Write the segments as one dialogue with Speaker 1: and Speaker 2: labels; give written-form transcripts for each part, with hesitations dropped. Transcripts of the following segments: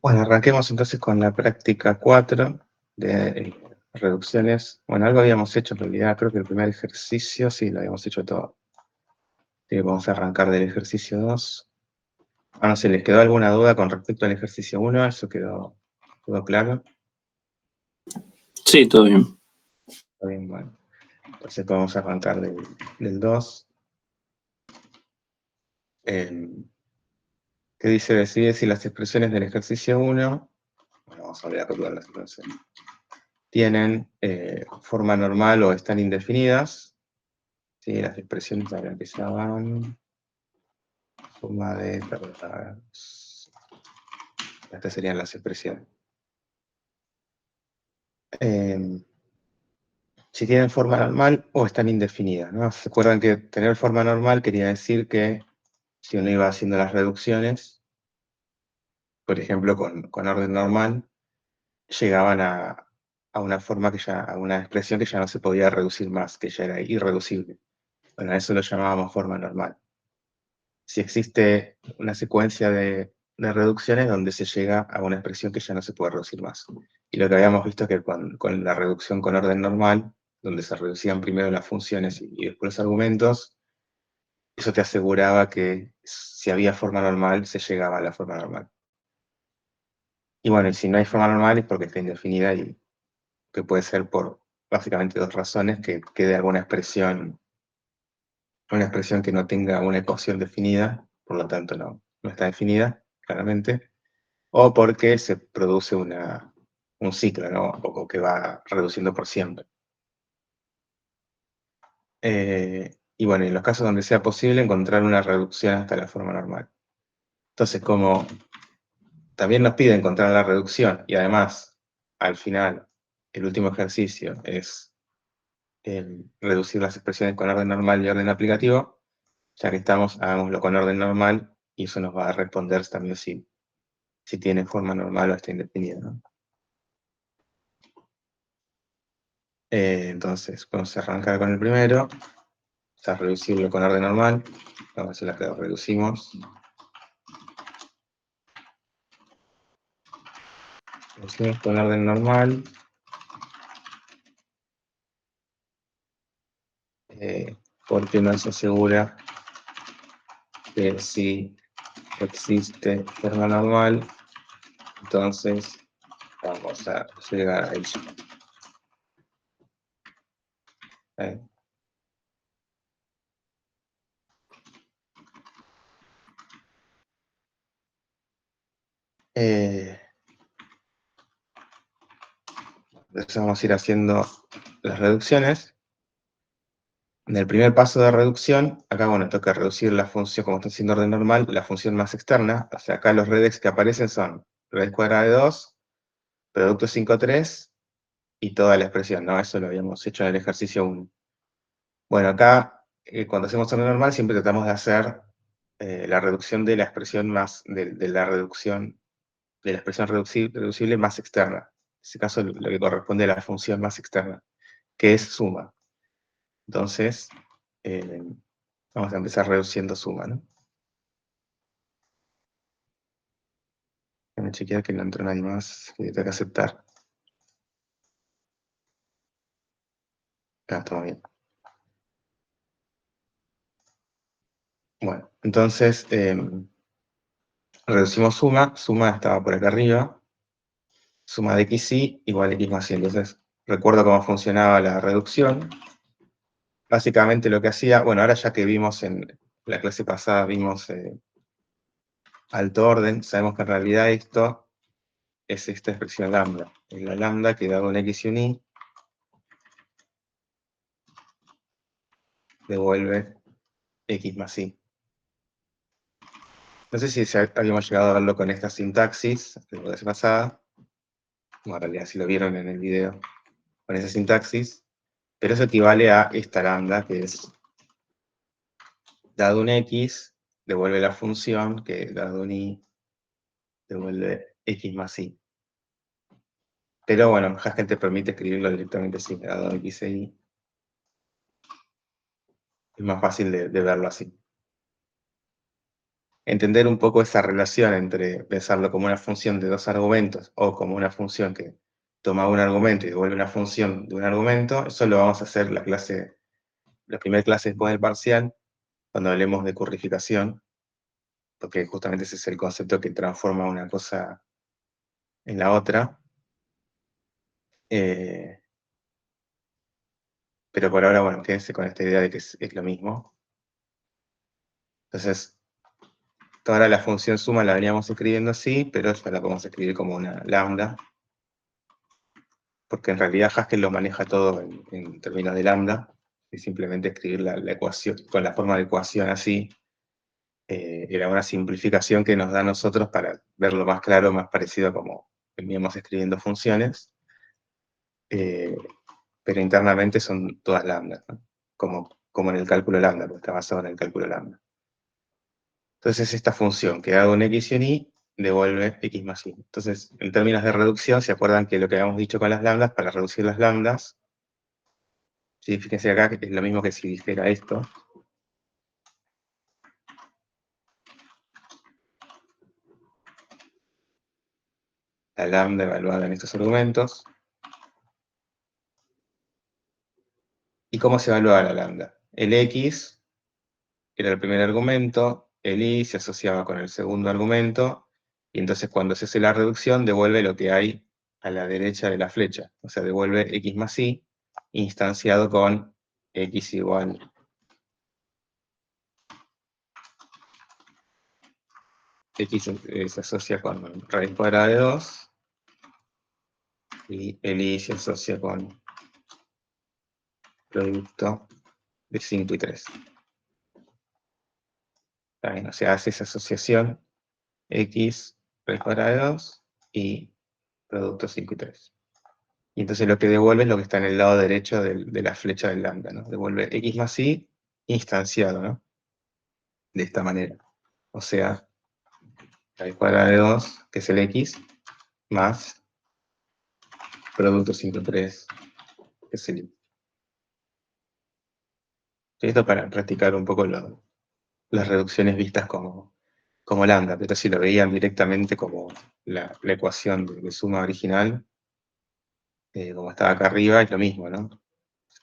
Speaker 1: Bueno, arranquemos entonces con la práctica 4 de reducciones. Bueno, algo habíamos hecho en realidad, creo que el primer ejercicio sí lo habíamos hecho todo. Así que vamos a arrancar del ejercicio 2. No sé, ¿les quedó alguna duda con respecto al ejercicio 1? ¿Eso quedó claro?
Speaker 2: Sí, todo bien.
Speaker 1: Está bien, bueno. Entonces vamos a arrancar del 2. Que dice, decide si las expresiones del ejercicio 1, bueno, vamos a ver todas las expresiones, tienen forma normal o están indefinidas. Sí, las expresiones ahora empezaban. Suma de. Estas serían las expresiones. Si tienen forma normal o están indefinidas, ¿no? ¿Se acuerdan que tener forma normal quería decir que si uno iba haciendo las reducciones, por ejemplo, con orden normal, llegaban a una forma a una expresión que ya no se podía reducir más, que ya era irreducible. Bueno, a eso lo llamábamos forma normal. Si existe una secuencia de reducciones donde se llega a una expresión que ya no se puede reducir más. Y lo que habíamos visto es que con la reducción con orden normal, donde se reducían primero las funciones y después los argumentos, eso te aseguraba que si había forma normal, se llegaba a la forma normal. Y bueno, y si no hay forma normal es porque está indefinida y que puede ser por básicamente dos razones, que quede alguna expresión, una expresión que no tenga una ecuación definida, por lo tanto no está definida, claramente, o porque se produce un ciclo, ¿no? O que va reduciendo por siempre. Y bueno, en los casos donde sea posible, encontrar una reducción hasta la forma normal. Entonces, como también nos pide encontrar la reducción, y además, al final, el último ejercicio es reducir las expresiones con orden normal y orden aplicativo, ya que estamos, hagámoslo con orden normal, y eso nos va a responder también si tiene forma normal o está indefinida, ¿no? Entonces, vamos a arrancar con el primero. O sea, reducirlo con orden normal. Vamos a ver si la reducimos. Reducimos con orden normal. Porque nos asegura que si existe forma normal, entonces vamos a llegar a eso. Entonces vamos a ir haciendo las reducciones. En el primer paso de reducción, acá bueno, toca reducir la función, como está haciendo orden normal, la función más externa. O sea, acá los redex que aparecen son raíz cuadrada de 2, producto 5,3 y toda la expresión, ¿no? Eso lo habíamos hecho en el ejercicio 1. Bueno, acá, cuando hacemos orden normal, siempre tratamos de hacer la reducción de la expresión de la reducción, de la expresión reducible más externa. En este caso, lo que corresponde a la función más externa, que es suma. Entonces, vamos a empezar reduciendo suma, ¿no? Déjame chequear que no entró nadie más, que tengo que aceptar. Todo bien. Bueno, entonces, reducimos suma estaba por acá arriba, suma de xy igual a x más y. Entonces, recuerdo cómo funcionaba la reducción. Básicamente lo que hacía, bueno, ahora ya que vimos en la clase pasada, vimos alto orden, sabemos que en realidad esto es esta expresión lambda. Es la lambda que dado un x y un y, devuelve x más y. No sé si habíamos llegado a verlo con esta sintaxis de la clase pasada. Bueno, en realidad si lo vieron en el video con esa sintaxis, pero eso equivale a esta lambda, que es dado un x, devuelve la función, que dado un y, devuelve x más y. Pero bueno, Haskell te permite escribirlo directamente así, dado x e y. Es más fácil de verlo así. entender un poco esa relación entre pensarlo como una función de dos argumentos o como una función que toma un argumento y devuelve una función de un argumento, eso lo vamos a hacer la primera clase después del parcial, cuando hablemos de currificación, porque justamente ese es el concepto que transforma una cosa en la otra. Pero por ahora, bueno, quédense con esta idea de que es lo mismo. Entonces, ahora la función suma la veníamos escribiendo así, pero ya la podemos escribir como una lambda, porque en realidad Haskell lo maneja todo en términos de lambda, y simplemente escribir la ecuación con la forma de ecuación así, era una simplificación que nos da a nosotros para verlo más claro, más parecido a como veníamos escribiendo funciones, pero internamente son todas lambdas, ¿no? Como en el cálculo lambda, porque está basado en el cálculo lambda. Entonces esta función que hago un x y un y devuelve x más y. Entonces, en términos de reducción, ¿se acuerdan que lo que habíamos dicho con las lambdas, para reducir las lambdas, ¿sí? Fíjense acá que es lo mismo que si dijera esto. La lambda evaluada en estos argumentos. ¿Y cómo se evaluaba la lambda? El x era el primer argumento, el y se asociaba con el segundo argumento, y entonces cuando se hace la reducción devuelve lo que hay a la derecha de la flecha. O sea, devuelve x más y instanciado con x igual x se asocia con raíz cuadrada de 2 y el y se asocia con producto de 5 y 3. También, o sea, hace esa asociación x raíz cuadrada de 2 y producto 5 y 3. Y entonces lo que devuelve es lo que está en el lado derecho de la flecha del lambda, ¿no? Devuelve x más y instanciado, ¿no? De esta manera. O sea, raíz cuadrada de 2, que es el x, más producto 5 y 3, que es el y. Esto para practicar un poco las reducciones vistas como lambda, pero si lo veían directamente como la ecuación de suma original, como estaba acá arriba, es lo mismo, ¿no?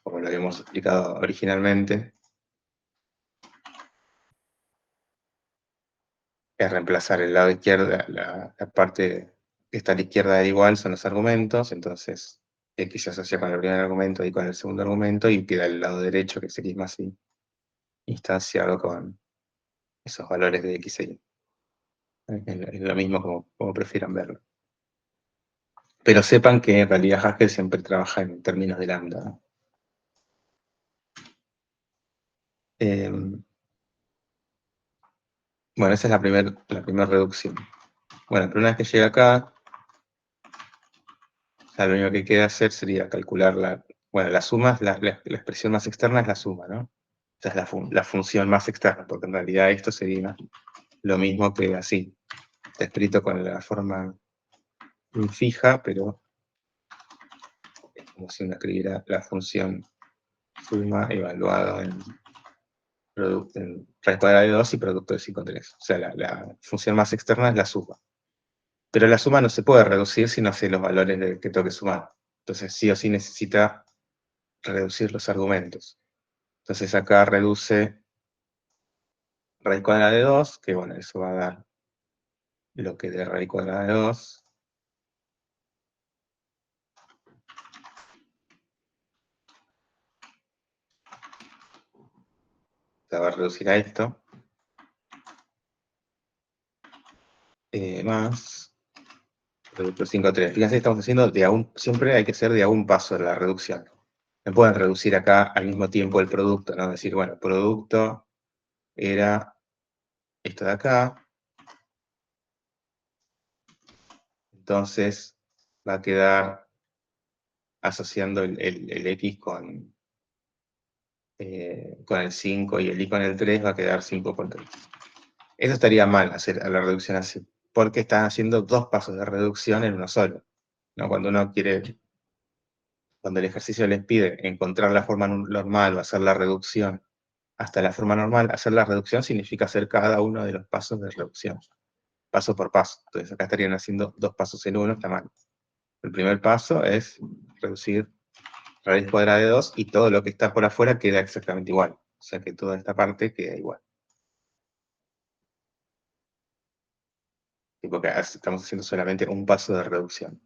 Speaker 1: Como lo habíamos explicado originalmente, es reemplazar el lado izquierdo, la parte que está a la izquierda de igual son los argumentos, entonces x se asocia con el primer argumento y con el segundo argumento, y queda el lado derecho, que es x más y, instanciado con esos valores de x e y. Es lo mismo como prefieran verlo. Pero sepan que en realidad Haskell siempre trabaja en términos de lambda, ¿no? Bueno, esa es la primera reducción. Bueno, pero una vez que llega acá, lo único que queda hacer sería calcular la suma, la expresión más externa es la suma, ¿no? Esta es la función más externa, porque en realidad esto sería lo mismo que así. Está escrito con la forma fija, pero es como si uno escribiera la función suma evaluado en raíz cuadrada de 2 y producto de 5 3. O sea, la función más externa es la suma. Pero la suma no se puede reducir si no sé los valores que tengo que sumar. Entonces sí o sí necesita reducir los argumentos. Entonces acá reduce raíz cuadrada de 2, que bueno, eso va a dar lo que de raíz cuadrada de 2. Se va a reducir a esto. Más producto 5 3. Fíjense, estamos haciendo siempre hay que hacer de a un paso de la reducción. No pueden reducir acá al mismo tiempo el producto, ¿no? Decir, bueno, producto era esto de acá. Entonces va a quedar asociando el X con el 5 y el Y con el 3, va a quedar 5 por 3. Eso estaría mal hacer a la reducción así, porque están haciendo dos pasos de reducción en uno solo, ¿no? Cuando el ejercicio les pide encontrar la forma normal o hacer la reducción hasta la forma normal. Hacer la reducción significa hacer cada uno de los pasos de reducción, paso por paso. Entonces acá estarían haciendo 2 pasos en uno, está mal. El primer paso es reducir raíz cuadrada de 2 y todo lo que está por afuera queda exactamente igual. O sea que toda esta parte queda igual. Porque estamos haciendo solamente un paso de reducción.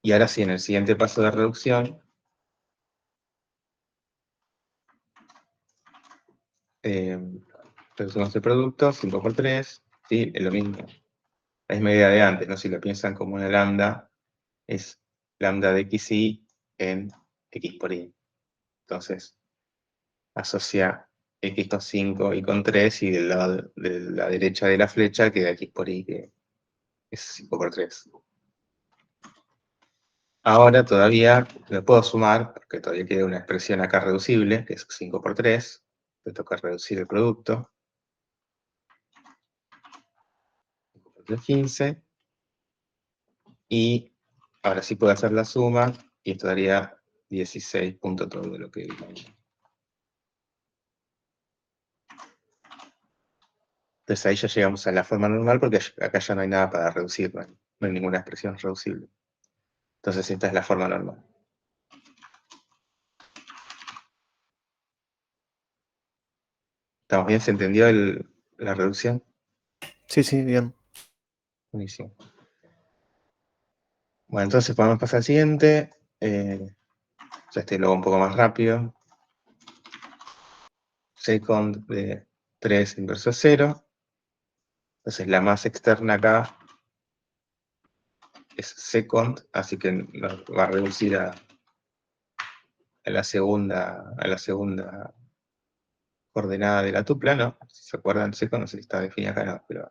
Speaker 1: Y ahora sí, en el siguiente paso de reducción, reducimos el producto, 5 por 3, ¿sí? Es lo mismo. La misma idea de antes, ¿no? Si lo piensan como una lambda, es lambda de xy en x por y. Entonces, asocia x con 5 y con 3, y del lado de la derecha de la flecha queda x por y, que es 5 por 3. Ahora todavía lo puedo sumar, porque todavía queda una expresión acá reducible, que es 5 por 3. Me toca reducir el producto. 5 por 3, 15. Y ahora sí puedo hacer la suma, y esto daría 16 punto todo de lo que vimos. Entonces ahí ya llegamos a la forma normal, porque acá ya no hay nada para reducir, no hay ninguna expresión reducible. Entonces esta es la forma normal. ¿Estamos bien? ¿Se entendió la reducción?
Speaker 3: Sí, sí, bien.
Speaker 1: Buenísimo. Bueno, entonces podemos pasar al siguiente. Ya este lo hago un poco más rápido. Second de 3 inverso 0. Entonces la más externa acá es second, así que nos va a reducir a la segunda coordenada de la tupla, ¿no? Si se acuerdan, second no sé si está definida acá, no, pero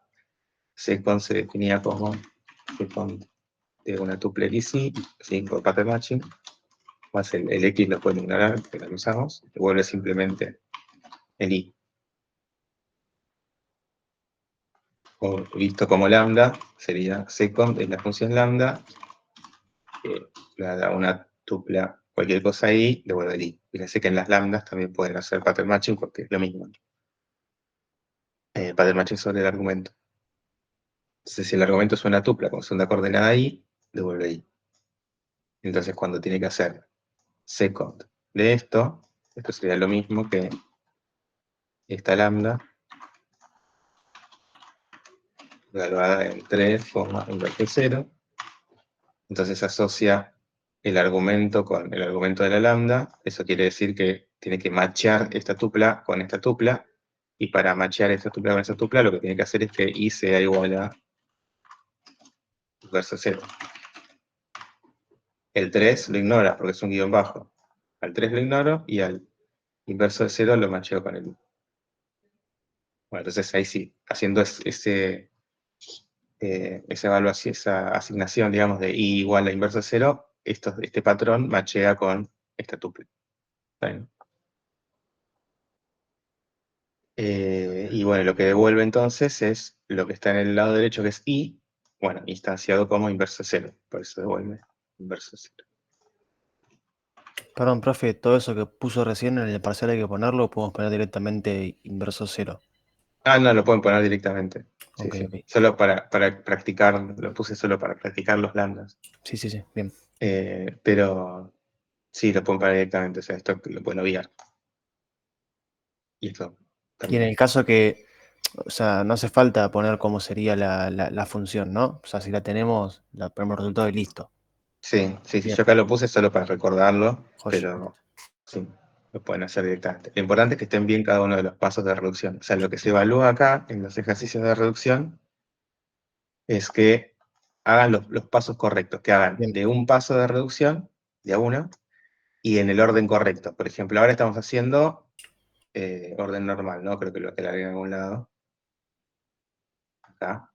Speaker 1: second se definía como second de una tuple XY, 5 pattern matching, más el X lo pueden ignorar, que lo usamos, devuelve simplemente el Y. O visto como lambda, sería second es la función lambda, que le da una tupla, cualquier cosa ahí, devuelve el I. Fíjense que en las lambdas también pueden hacer pattern matching porque es lo mismo. Pattern matching sobre el argumento. Entonces, si el argumento es una tupla con segunda coordenada I, devuelve I. Entonces, cuando tiene que hacer second de esto sería lo mismo que esta lambda, evaluada en 3, inverso 0. Entonces asocia el argumento con el argumento de la lambda. Eso quiere decir que tiene que machear esta tupla con esta tupla. Y para machear esta tupla con esta tupla, lo que tiene que hacer es que I sea igual a inverso 0. El 3 lo ignora porque es un guión bajo. Al 3 lo ignoro y al inverso de 0 lo macheo con el I. Bueno, entonces ahí sí, haciendo esa evaluación, esa asignación, digamos, de I igual a inverso de 0, este patrón machea con esta tupla. Bueno. Y bueno, lo que devuelve entonces es lo que está en el lado derecho, que es I, bueno, instanciado como inverso de 0. Por eso devuelve inverso de 0.
Speaker 3: Perdón, profe, todo eso que puso recién en el parcial hay que ponerlo, podemos poner directamente inverso 0.
Speaker 1: Ah, no, lo pueden poner directamente. Sí,
Speaker 3: Ok,
Speaker 1: sí.
Speaker 3: ok.
Speaker 1: Solo para practicar, lo puse solo para practicar los lambdas.
Speaker 3: Sí, sí, sí, bien.
Speaker 1: Pero sí, lo pueden poner directamente, o sea, esto lo pueden obviar. Y esto
Speaker 3: Y en
Speaker 1: también.
Speaker 3: el caso que, o sea, no hace falta poner cómo sería la función, ¿no? O sea, si la tenemos, la ponemos resultado y listo.
Speaker 1: Sí, sí, sí,
Speaker 3: Bien,
Speaker 1: yo acá lo puse solo para recordarlo,
Speaker 3: joya.
Speaker 1: pero sí, lo pueden hacer directamente. Lo importante es que estén bien cada uno de los pasos de reducción. O sea, lo que se evalúa acá en los ejercicios de reducción es que hagan los pasos correctos, que hagan
Speaker 3: Bien,
Speaker 1: de un paso de reducción, de a uno, y en el orden correcto. Por ejemplo, ahora estamos haciendo orden normal, ¿no? Creo que lo que la en algún lado. Acá,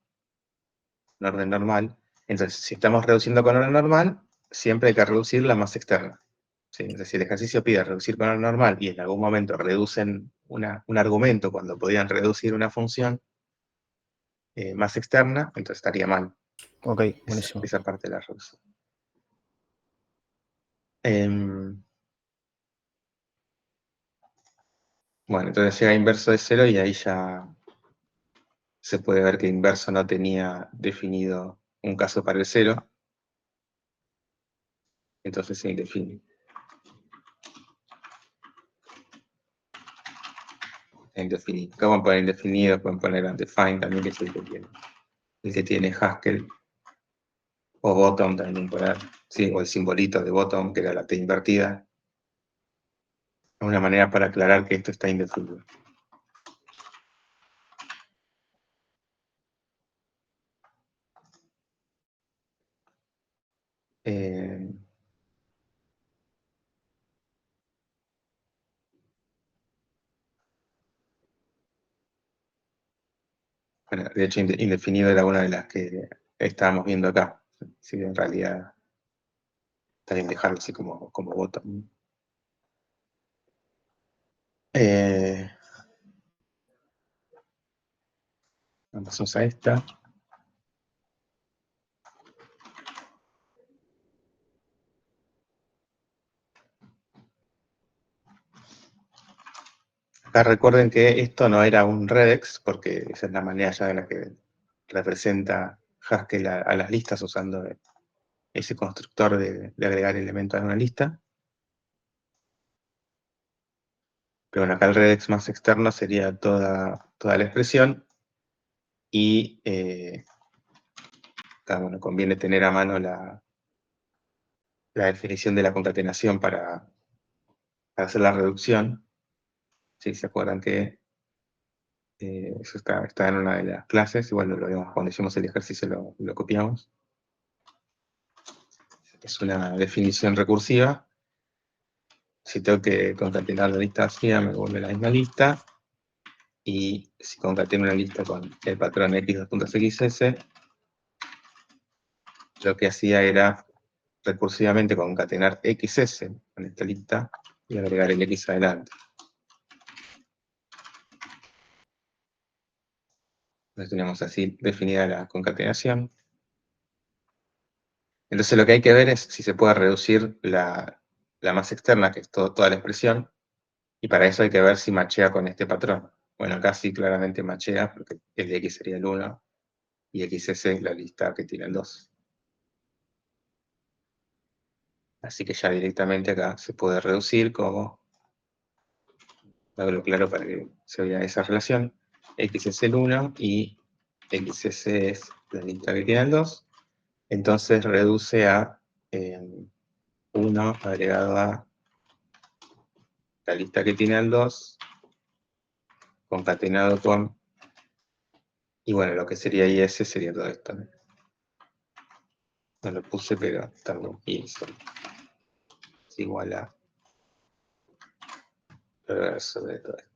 Speaker 1: en orden normal. Entonces, si estamos reduciendo con orden normal, siempre hay que reducir la más externa. ¿Sí? Entonces, si el ejercicio pide reducir con orden normal y en algún momento reducen un argumento cuando podían reducir una función más externa, entonces estaría mal
Speaker 3: ok, buenísimo.
Speaker 1: esa parte de la reducción. Em, Bueno, entonces llega inverso de 0 y ahí ya se puede ver que inverso no tenía definido un caso para el 0. Entonces se indefine. Indefinido. ¿Cómo poner indefinido? Pueden poner undefined también, que es el que tiene Haskell. O bottom también poner. Sí, o el simbolito de bottom, que era la T invertida. Es una manera para aclarar que esto está indefinido. Bueno, de hecho, indefinido era una de las que estábamos viendo acá. Sí, en realidad está bien dejarlo así como bottom. Vamos a esta. Acá recuerden que esto no era un regex, porque esa es la manera ya de la que representa Haskell a las listas usando ese constructor de agregar elementos a una lista. Pero bueno, acá el regex más externo sería toda la expresión y bueno, conviene tener a mano la definición de la concatenación para hacer la reducción. Si se acuerdan que eso está en una de las clases, igual lo vimos cuando hicimos el ejercicio, lo copiamos. Es una definición recursiva. Si tengo que concatenar la lista vacía, me vuelve la misma lista. Y si concateno una lista con el patrón x2.xs, lo que hacía era recursivamente concatenar xs con esta lista y agregar el x adelante. Entonces tenemos así definida la concatenación. Entonces lo que hay que ver es si se puede reducir la más externa, que es toda la expresión, y para eso hay que ver si machea con este patrón. Bueno, acá sí claramente machea, porque el de x sería el 1, y xs es la lista que tiene el 2. Así que ya directamente acá se puede reducir como, hago claro para que se vea esa relación, x es el 1 y xs es la lista que tiene el 2. Entonces reduce a 1 agregado a la lista que tiene el 2, concatenado con, y bueno, lo que sería is sería todo esto, ¿no? No lo puse, pero también is es igual a reverso de todo esto.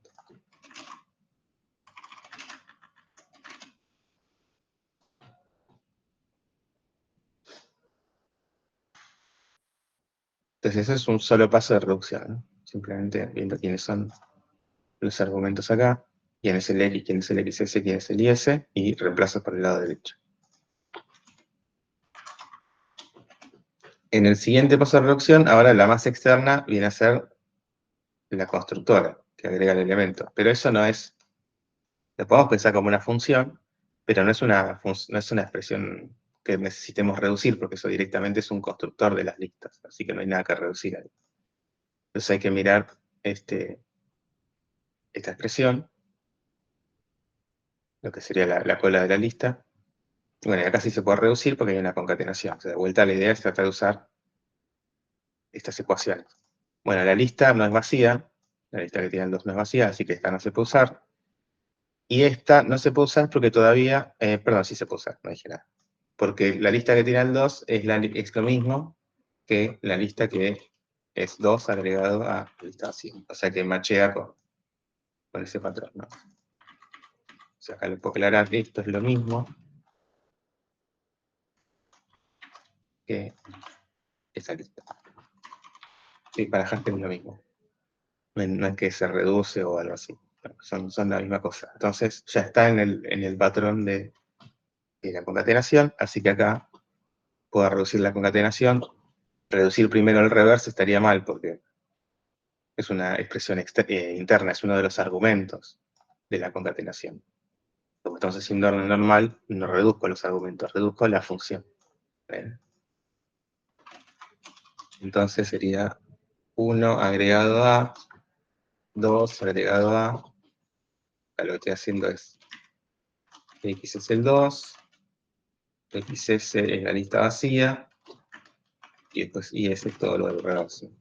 Speaker 1: Entonces eso es un solo paso de reducción, ¿no? Simplemente viendo quiénes son los argumentos acá, quién es el x, quién es el xs, quién es el is, y reemplazo por el lado derecho. En el siguiente paso de reducción, ahora la más externa viene a ser la constructora, que agrega el elemento. Pero eso no es, lo podemos pensar como una función, pero no es una expresión que necesitemos reducir, porque eso directamente es un constructor de las listas, así que no hay nada que reducir ahí. Entonces hay que mirar esta expresión, lo que sería la cola de la lista. Y bueno, acá sí se puede reducir porque hay una concatenación. O sea, de vuelta la idea es tratar de usar estas ecuaciones. Bueno, la lista no es vacía, la lista que tiene el 2 no es vacía, así que esta no se puede usar. Y esta no se puede usar porque todavía, perdón, sí se puede usar, no dije nada. Porque la lista que tiene el 2 es lo mismo que la lista que es 2 agregado a la lista vacía. O sea que machea con ese patrón, ¿no? O sea, acá le puedo aclarar que esto es lo mismo que esa lista. Sí, para Haskell es lo mismo. No es que se reduce o algo así. Son la misma cosa. Entonces ya está en el patrón de la concatenación, así que acá puedo reducir la concatenación. Reducir primero el reverse estaría mal porque es una expresión interna, es uno de los argumentos de la concatenación. Como estamos haciendo orden normal, no reduzco los argumentos, reduzco la función. ¿Ven? Entonces sería 1 agregado a, 2 agregado a, acá lo que estoy haciendo es, x es el 2, xs es la lista vacía, y después is es todo lo del reverso.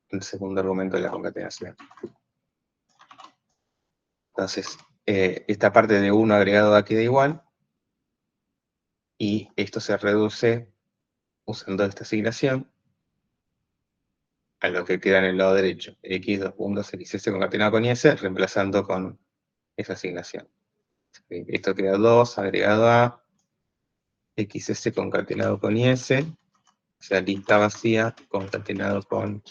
Speaker 1: El segundo argumento de la concatenación. Entonces, esta parte de 1 agregado a queda igual, y esto se reduce usando esta asignación a lo que queda en el lado derecho, x dos puntos xs concatenado con is, reemplazando con esa asignación. Esto queda 2 agregado a xs concatenado con is, o sea, lista vacía concatenado con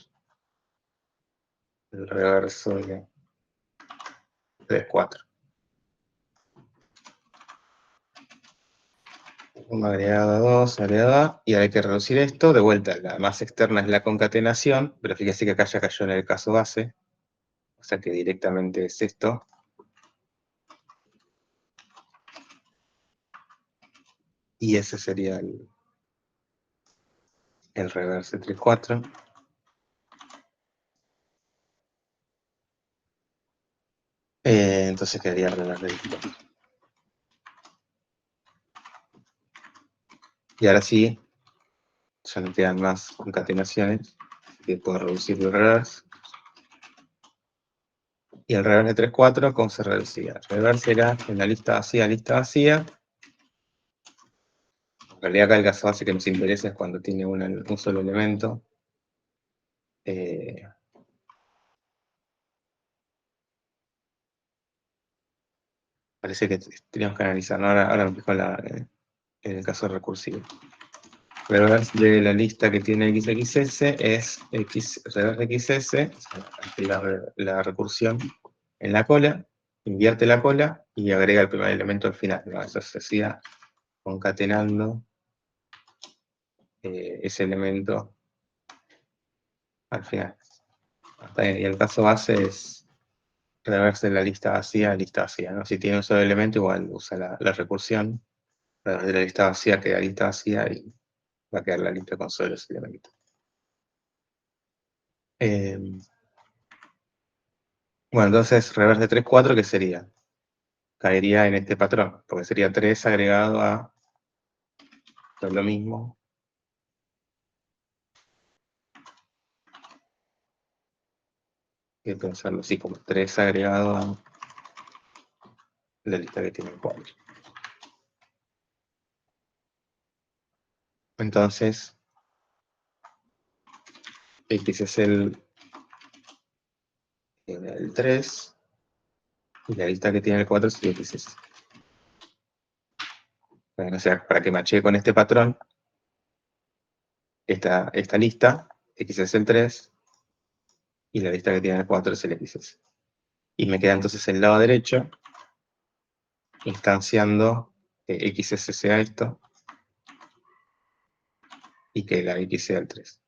Speaker 1: el reverso de 3, 4. 1 agregado a 2 agregado a, y ahora hay que reducir esto. De vuelta, la más externa es la concatenación, pero fíjese que acá ya cayó en el caso base, o sea que directamente es esto. Y ese sería el reverso 3, 4. Entonces quedaría reverso del 4. Y ahora sí, ya no quedan más concatenaciones, que puedo reducir el reverse. Y el reverse de 3, 4, ¿cómo se reducía? El reverse era en la lista vacía. En realidad acá el caso base que nos interesa es cuando tiene un solo elemento. Parece que teníamos que analizar, ¿no? Ahora me fijo en el caso recursivo. Reverse de la lista que tiene XXS es reverse XS, la recursión en la cola, invierte la cola y agrega el primer elemento al final, ¿no? Eso se hacía concatenando ese elemento al final. Y el caso base es reverse de la lista vacía, ¿no? Si tiene un solo elemento, igual usa la recursión. Reverse de la lista vacía queda lista vacía y va a quedar la lista con solo ese elemento. Bueno, entonces reverse de 3, 4, ¿qué sería? Caería en este patrón, porque sería 3 agregado a, esto es lo mismo, que pensarlo así, como 3 agregado a la lista que tiene 4. Entonces, x es el 3, y la lista que tiene el 4 sería xs. Bueno, o sea, para que machee con este patrón, esta lista, x es el 3, y la lista que tiene el 4 es el xs. Y me queda entonces el lado derecho, instanciando que xs sea esto, y que la x sea el 3.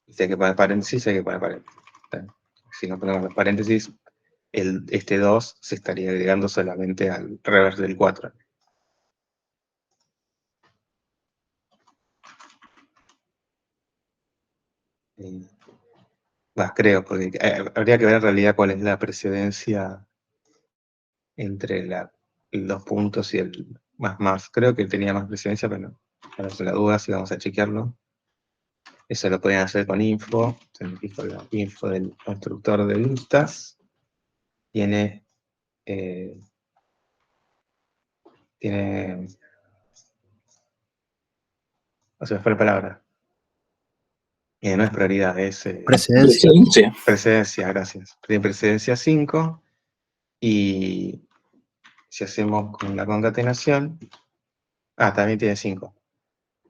Speaker 1: Si hay que poner paréntesis, hay que poner paréntesis. Si no ponemos los paréntesis, este 2 se estaría agregando solamente al reverse del 4. Creo, porque habría que ver en realidad cuál es la precedencia entre los puntos y el más. Creo que tenía más precedencia, pero no. Para hacer la duda, si vamos a chequearlo. Eso lo podrían hacer con info. Se me fijo la info del constructor de listas. Tiene o sea, fue la palabra. No es prioridad, es
Speaker 3: Precedencia.
Speaker 1: precedencia, gracias. Tiene precedencia 5, y si hacemos con la concatenación, también tiene 5.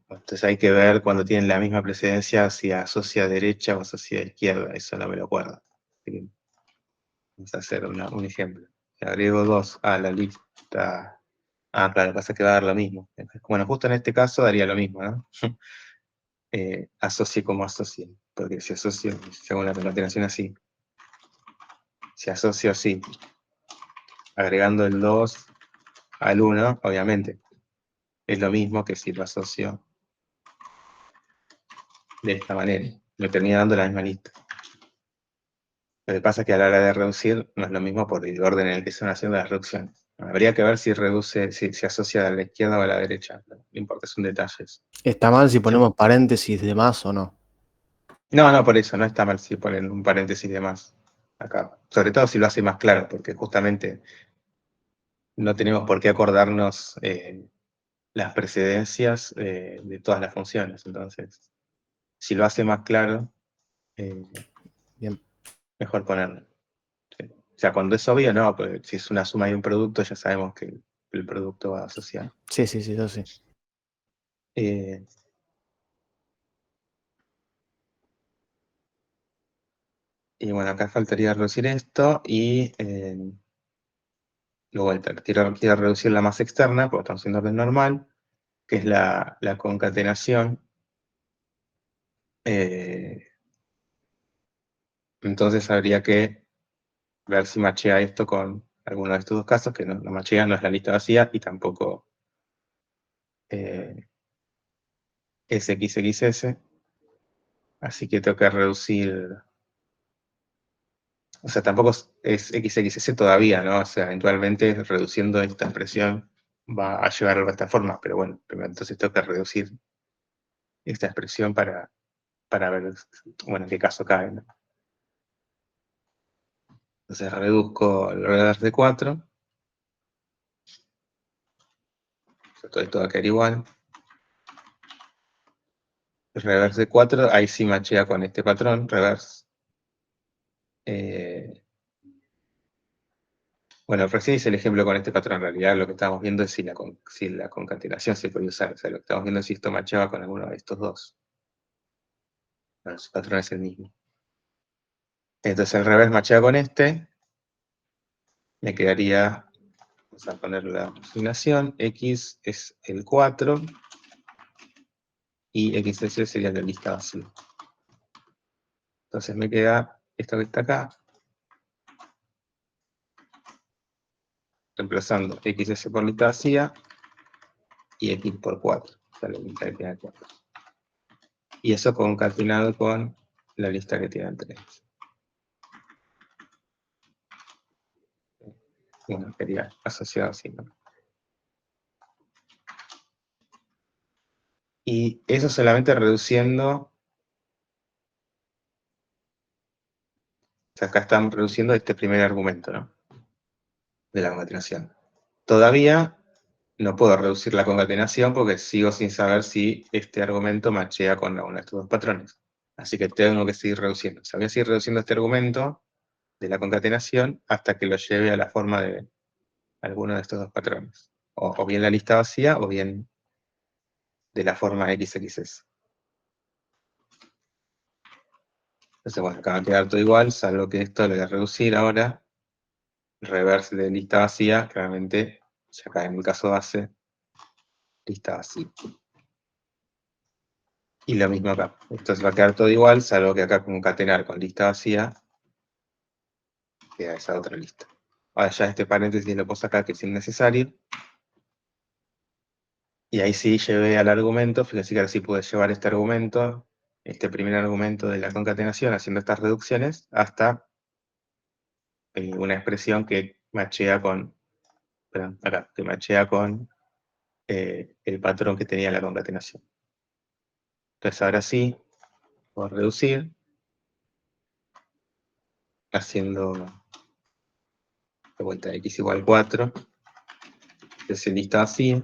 Speaker 1: Entonces hay que ver cuando tienen la misma precedencia si asocia derecha o asocia izquierda, eso no me lo acuerdo. Vamos a hacer un ejemplo. Le agrego 2 a la lista Ah, claro, pasa que va a dar lo mismo. Bueno, justo en este caso daría lo mismo, ¿no? Asocie como asocie, porque si asocio, según la concatenación así, si asocio así, agregando el 2 al 1, obviamente, es lo mismo que si lo asocio de esta manera. Me termina dando la misma lista. Lo que pasa es que a la hora de reducir no es lo mismo por el orden en el que se van haciendo las reducciones. Habría que ver si reduce, si se asocia a la izquierda o a la derecha. No importa, son detalles.
Speaker 3: ¿Está mal si ponemos paréntesis de más o no?
Speaker 1: No, por eso, no está mal si ponen un paréntesis de más acá. Sobre todo si lo hace más claro, porque justamente no tenemos por qué acordarnos las precedencias de todas las funciones. Entonces, si lo hace más claro, eh,
Speaker 3: Bien.
Speaker 1: mejor ponerlo. Sí. O sea, cuando es obvio, no, pues si es una suma de un producto, ya sabemos que el producto va asociado.
Speaker 3: Sí, eso sí.
Speaker 1: Eh, y bueno, acá faltaría reducir esto y luego quiero reducir la masa externa, porque estamos en orden normal, que es la concatenación. Entonces habría que ver si machea esto con alguno de estos dos casos, que no machea, no es la lista vacía, y tampoco SXXS. Así que tengo que reducir, o sea, tampoco es XXS todavía, ¿no? O sea, eventualmente reduciendo esta expresión va a llevar a esta forma, pero bueno, primero entonces tengo que reducir esta expresión para ver, bueno, en qué caso cae, ¿no? Entonces reduzco el reverse de 4, todo esto va a quedar igual. El reverse de 4, ahí sí machea con este patrón, reverse. Bueno, recién hice el ejemplo con este patrón. En realidad lo que estamos viendo es si la concatenación se puede usar. O sea, lo que estamos viendo es si esto macheaba con alguno de estos dos. Bueno, su patrón es el mismo. Entonces el reverse machea con este. Me quedaría, vamos a poner la asignación, X es el 4 y XS sería la lista vacía. Entonces me queda esto que está acá, reemplazando XS por lista vacía y X por 4. O sea, la lista que tiene 4. Y eso concatenado con la lista que tiene 3. Bueno, sería asociado así, ¿no? Y eso solamente reduciendo, o sea, acá están reduciendo este primer argumento, ¿no? De la concatenación. Todavía no puedo reducir la concatenación porque sigo sin saber si este argumento machea con alguno de estos dos patrones. Así que tengo que seguir reduciendo. O sea, voy a seguir reduciendo este argumento de la concatenación hasta que lo lleve a la forma de alguno de estos dos patrones. O bien la lista vacía o bien de la forma XXS. Entonces, bueno, acá va a quedar todo igual, salvo que esto lo voy a reducir ahora. Reverse de lista vacía, claramente, ya acá en el caso base, lista vacía. Y lo mismo acá. Esto se va a quedar todo igual, salvo que acá concatenar con lista vacía, queda esa otra lista. Ahora ya este paréntesis lo puse acá, que es innecesario. Y ahí sí llevé al argumento, fíjense que ahora sí pude llevar este argumento, este primer argumento de la concatenación, haciendo estas reducciones, hasta una expresión que machea con, perdón, acá, que machea con el patrón que tenía la concatenación. Entonces ahora sí, puedo reducir, haciendo de vuelta x igual 4, entonces lista así.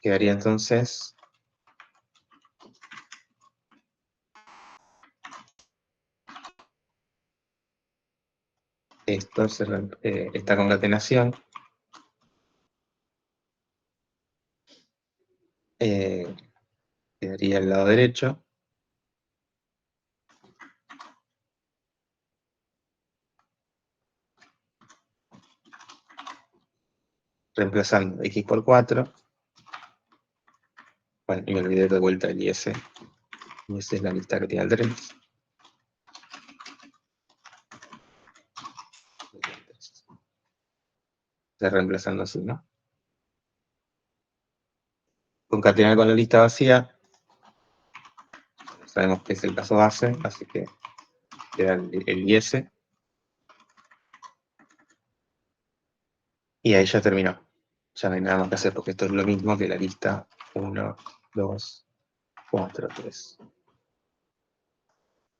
Speaker 1: Quedaría entonces esto, esta concatenación. Quedaría el lado derecho. reemplazando x por 4. Bueno, y me olvidé de vuelta el IS. Y esa es la lista que tiene el 3. Está reemplazando así, ¿no? Concatenar con la lista vacía. Sabemos que es el caso base, así que queda el IS. Y ahí ya terminó. Ya no hay nada más que hacer, porque esto es lo mismo que la lista 1, 2, 4, 3.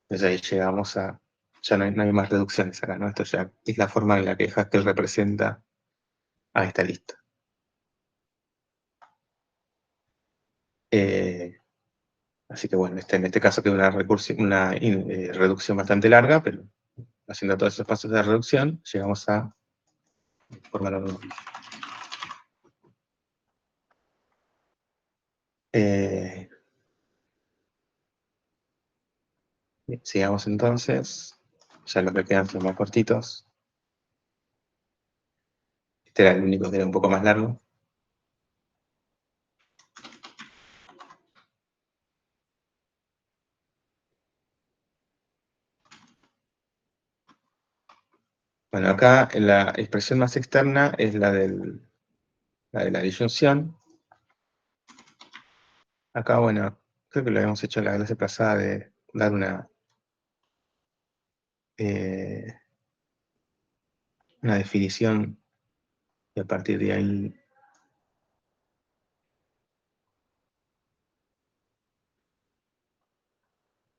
Speaker 1: Entonces ahí llegamos a... Ya no hay más reducciones acá, ¿no? Esto ya es la forma en la que Haskell representa a esta lista. Así que bueno, en este caso queda una reducción bastante larga, pero haciendo todos esos pasos de reducción, llegamos a formar algo. Bien, sigamos entonces. Ya los que quedan son más cortitos. Este era el único que era un poco más largo. Bueno, acá la expresión más externa es la de la disyunción. Acá, bueno, creo que lo habíamos hecho en la clase pasada de dar una definición y a partir de ahí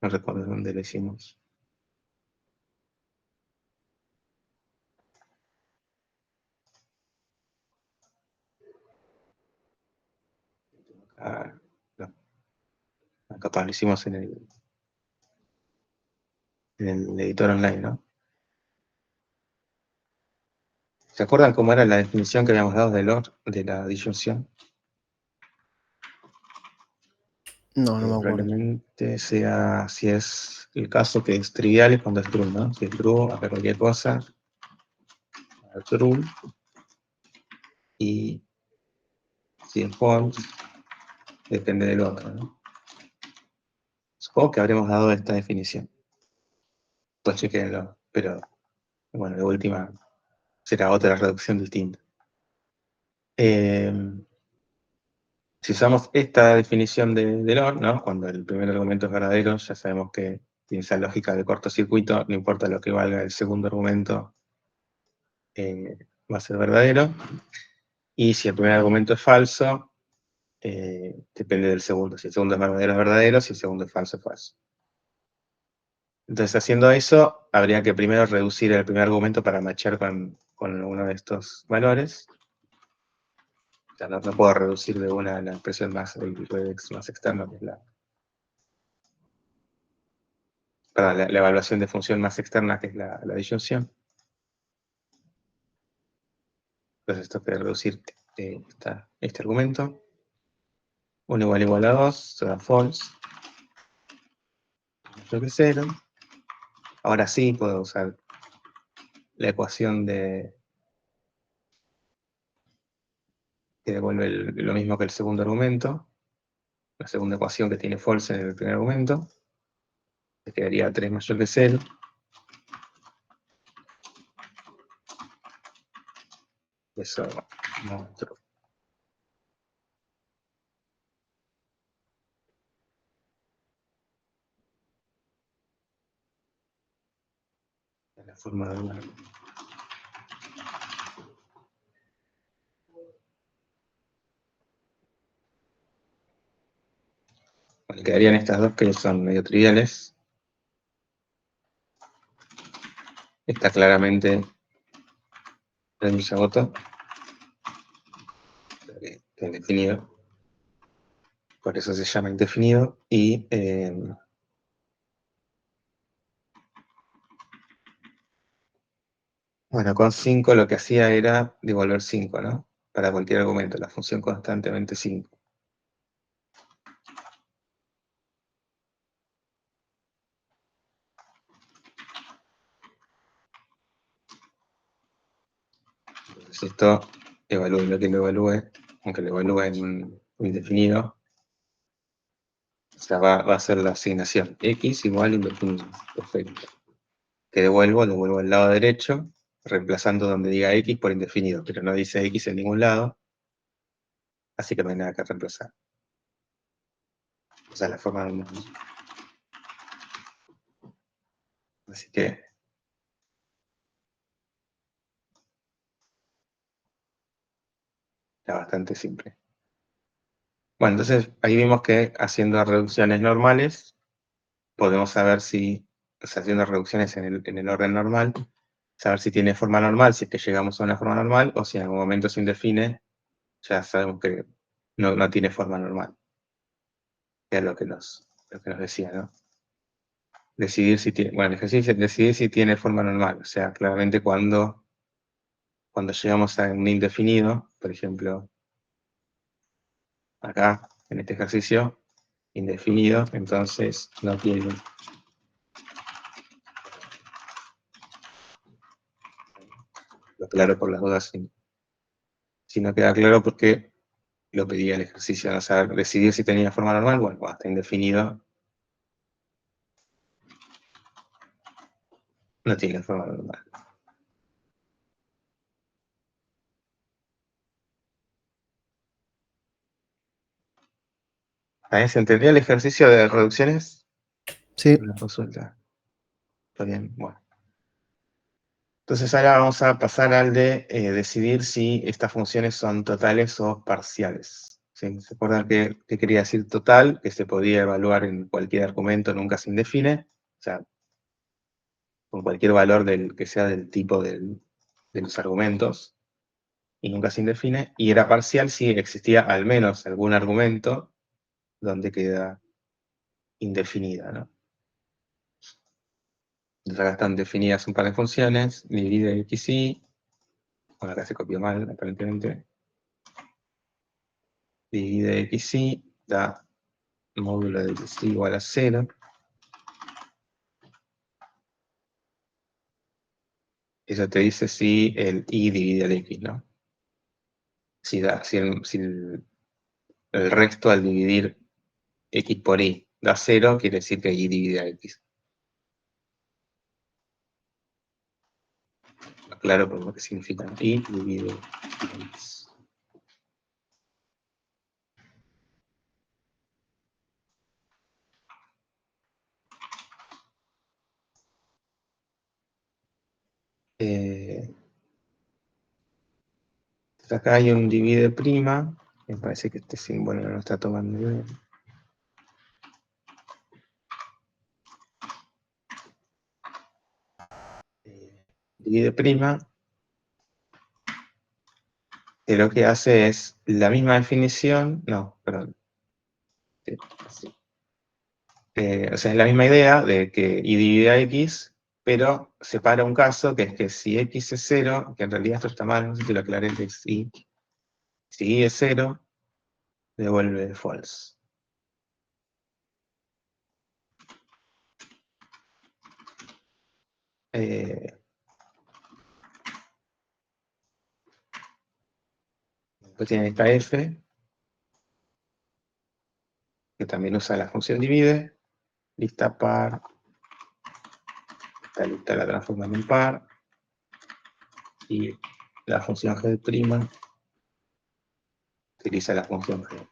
Speaker 1: no recuerdo dónde lo hicimos. Ah, no. Capaz lo hicimos en el editor online, ¿no? ¿Se acuerdan cómo era la definición que habíamos dado de la disyunción?
Speaker 3: No, no me acuerdo.
Speaker 1: Probablemente sea, si es el caso que es trivial, es cuando es true, ¿no? Si es true, acá cualquier cosa, true, y si es false, depende del otro, ¿no? Supongo que habremos dado esta definición. Pues chequenlo, pero bueno, de última será otra reducción distinta. Si usamos esta definición de OR, ¿no? Cuando el primer argumento es verdadero, ya sabemos que tiene esa lógica de cortocircuito, no importa lo que valga el segundo argumento, va a ser verdadero. Y si el primer argumento es falso, depende del segundo. Si el segundo es verdadero, si el segundo es falso, es falso. Entonces, haciendo eso, habría que primero reducir el primer argumento para matchar con uno de estos valores. O sea, no puedo reducir de una la expresión más externa, que es la evaluación de función más externa, que es la disyunción. Entonces, esto puede reducir este argumento. 1 igual a 2, será false. Creo que 0. Ahora sí puedo usar la ecuación que devuelve lo mismo que el segundo argumento. La segunda ecuación que tiene false en el primer argumento. Que quedaría 3 mayor que 0. Eso no true. En la forma de una. Bueno, quedarían estas dos que son medio triviales. Está claramente se agotó. Está indefinido. Por eso se llama indefinido. Y bueno, con 5 lo que hacía era devolver 5, ¿no? Para cualquier argumento, la función constantemente 5. Entonces esto evalúe lo que lo evalúe, aunque lo evalúe en un indefinido, o sea, va a ser la asignación x igual indefinido. Perfecto. Que devuelvo al lado derecho, reemplazando donde diga x por indefinido, pero no dice x en ningún lado, así que no hay nada que reemplazar. O sea, la forma normal. Así que está bastante simple. Bueno, entonces ahí vimos que haciendo reducciones normales, podemos saber si, o sea, haciendo reducciones en el orden normal, saber si tiene forma normal, si es que llegamos a una forma normal, o si en algún momento se indefine, ya sabemos que no tiene forma normal. Que es lo que nos decía, ¿no? Decidir si tiene, bueno, el ejercicio es decidir si tiene forma normal, o sea, claramente cuando llegamos a un indefinido, por ejemplo, acá, en este ejercicio, indefinido, entonces no tiene. Lo aclaro por las dudas, si no queda claro porque lo pedía el ejercicio, ¿no? O sea, decidir si tenía forma normal, bueno, cuando está indefinido, no tiene forma normal. ¿También se entendió el ejercicio de reducciones?
Speaker 3: Sí.
Speaker 1: Una consulta. Está bien, bueno. Entonces ahora vamos a pasar al de decidir si estas funciones son totales o parciales. ¿Sí? ¿Se acuerdan que quería decir total? Que se podía evaluar en cualquier argumento, nunca se indefine. O sea, con cualquier valor que sea del tipo de los argumentos, y nunca se indefine. Y era parcial si existía al menos algún argumento donde queda indefinida, ¿no? Entonces acá están definidas un par de funciones, divide x y, bueno, acá se copió mal, aparentemente. Divide x y, da módulo de x igual a 0. Eso te dice si el y divide al x, ¿no? Si el resto al dividir x por y da 0, quiere decir que y divide a x. Claro, por lo que significa y divide x. Acá hay un divide prima. Me parece que este símbolo no lo está tomando bien. Divide prima. Que lo que hace es la misma definición. No, perdón. Sí. O sea, es la misma idea de que y divide a x, pero separa un caso que es que si x es 0, que en realidad esto está mal, no sé si lo aclaré, que si y es 0, devuelve false. Después tiene esta f, que también usa la función divide, lista par, esta lista la transforma en un par, y la función g' utiliza la función g.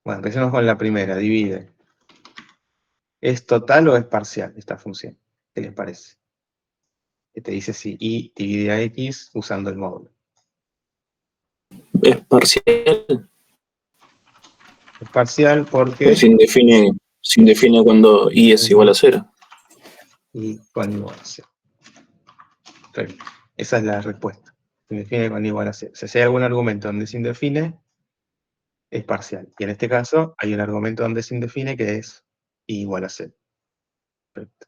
Speaker 1: Bueno, empecemos con la primera, divide. ¿Es total o es parcial esta función? ¿Qué les parece? Que te dice si y divide a x usando el módulo.
Speaker 2: Es parcial.
Speaker 1: Es parcial
Speaker 2: Porque
Speaker 1: porque
Speaker 2: se indefine cuando y es igual a 0.
Speaker 1: y con igual a 0. Perfecto. Esa es la respuesta. Se indefine con igual a 0. Si hay algún argumento donde se indefine, es parcial. Y en este caso, hay un argumento donde se indefine que es y igual a 0. Perfecto.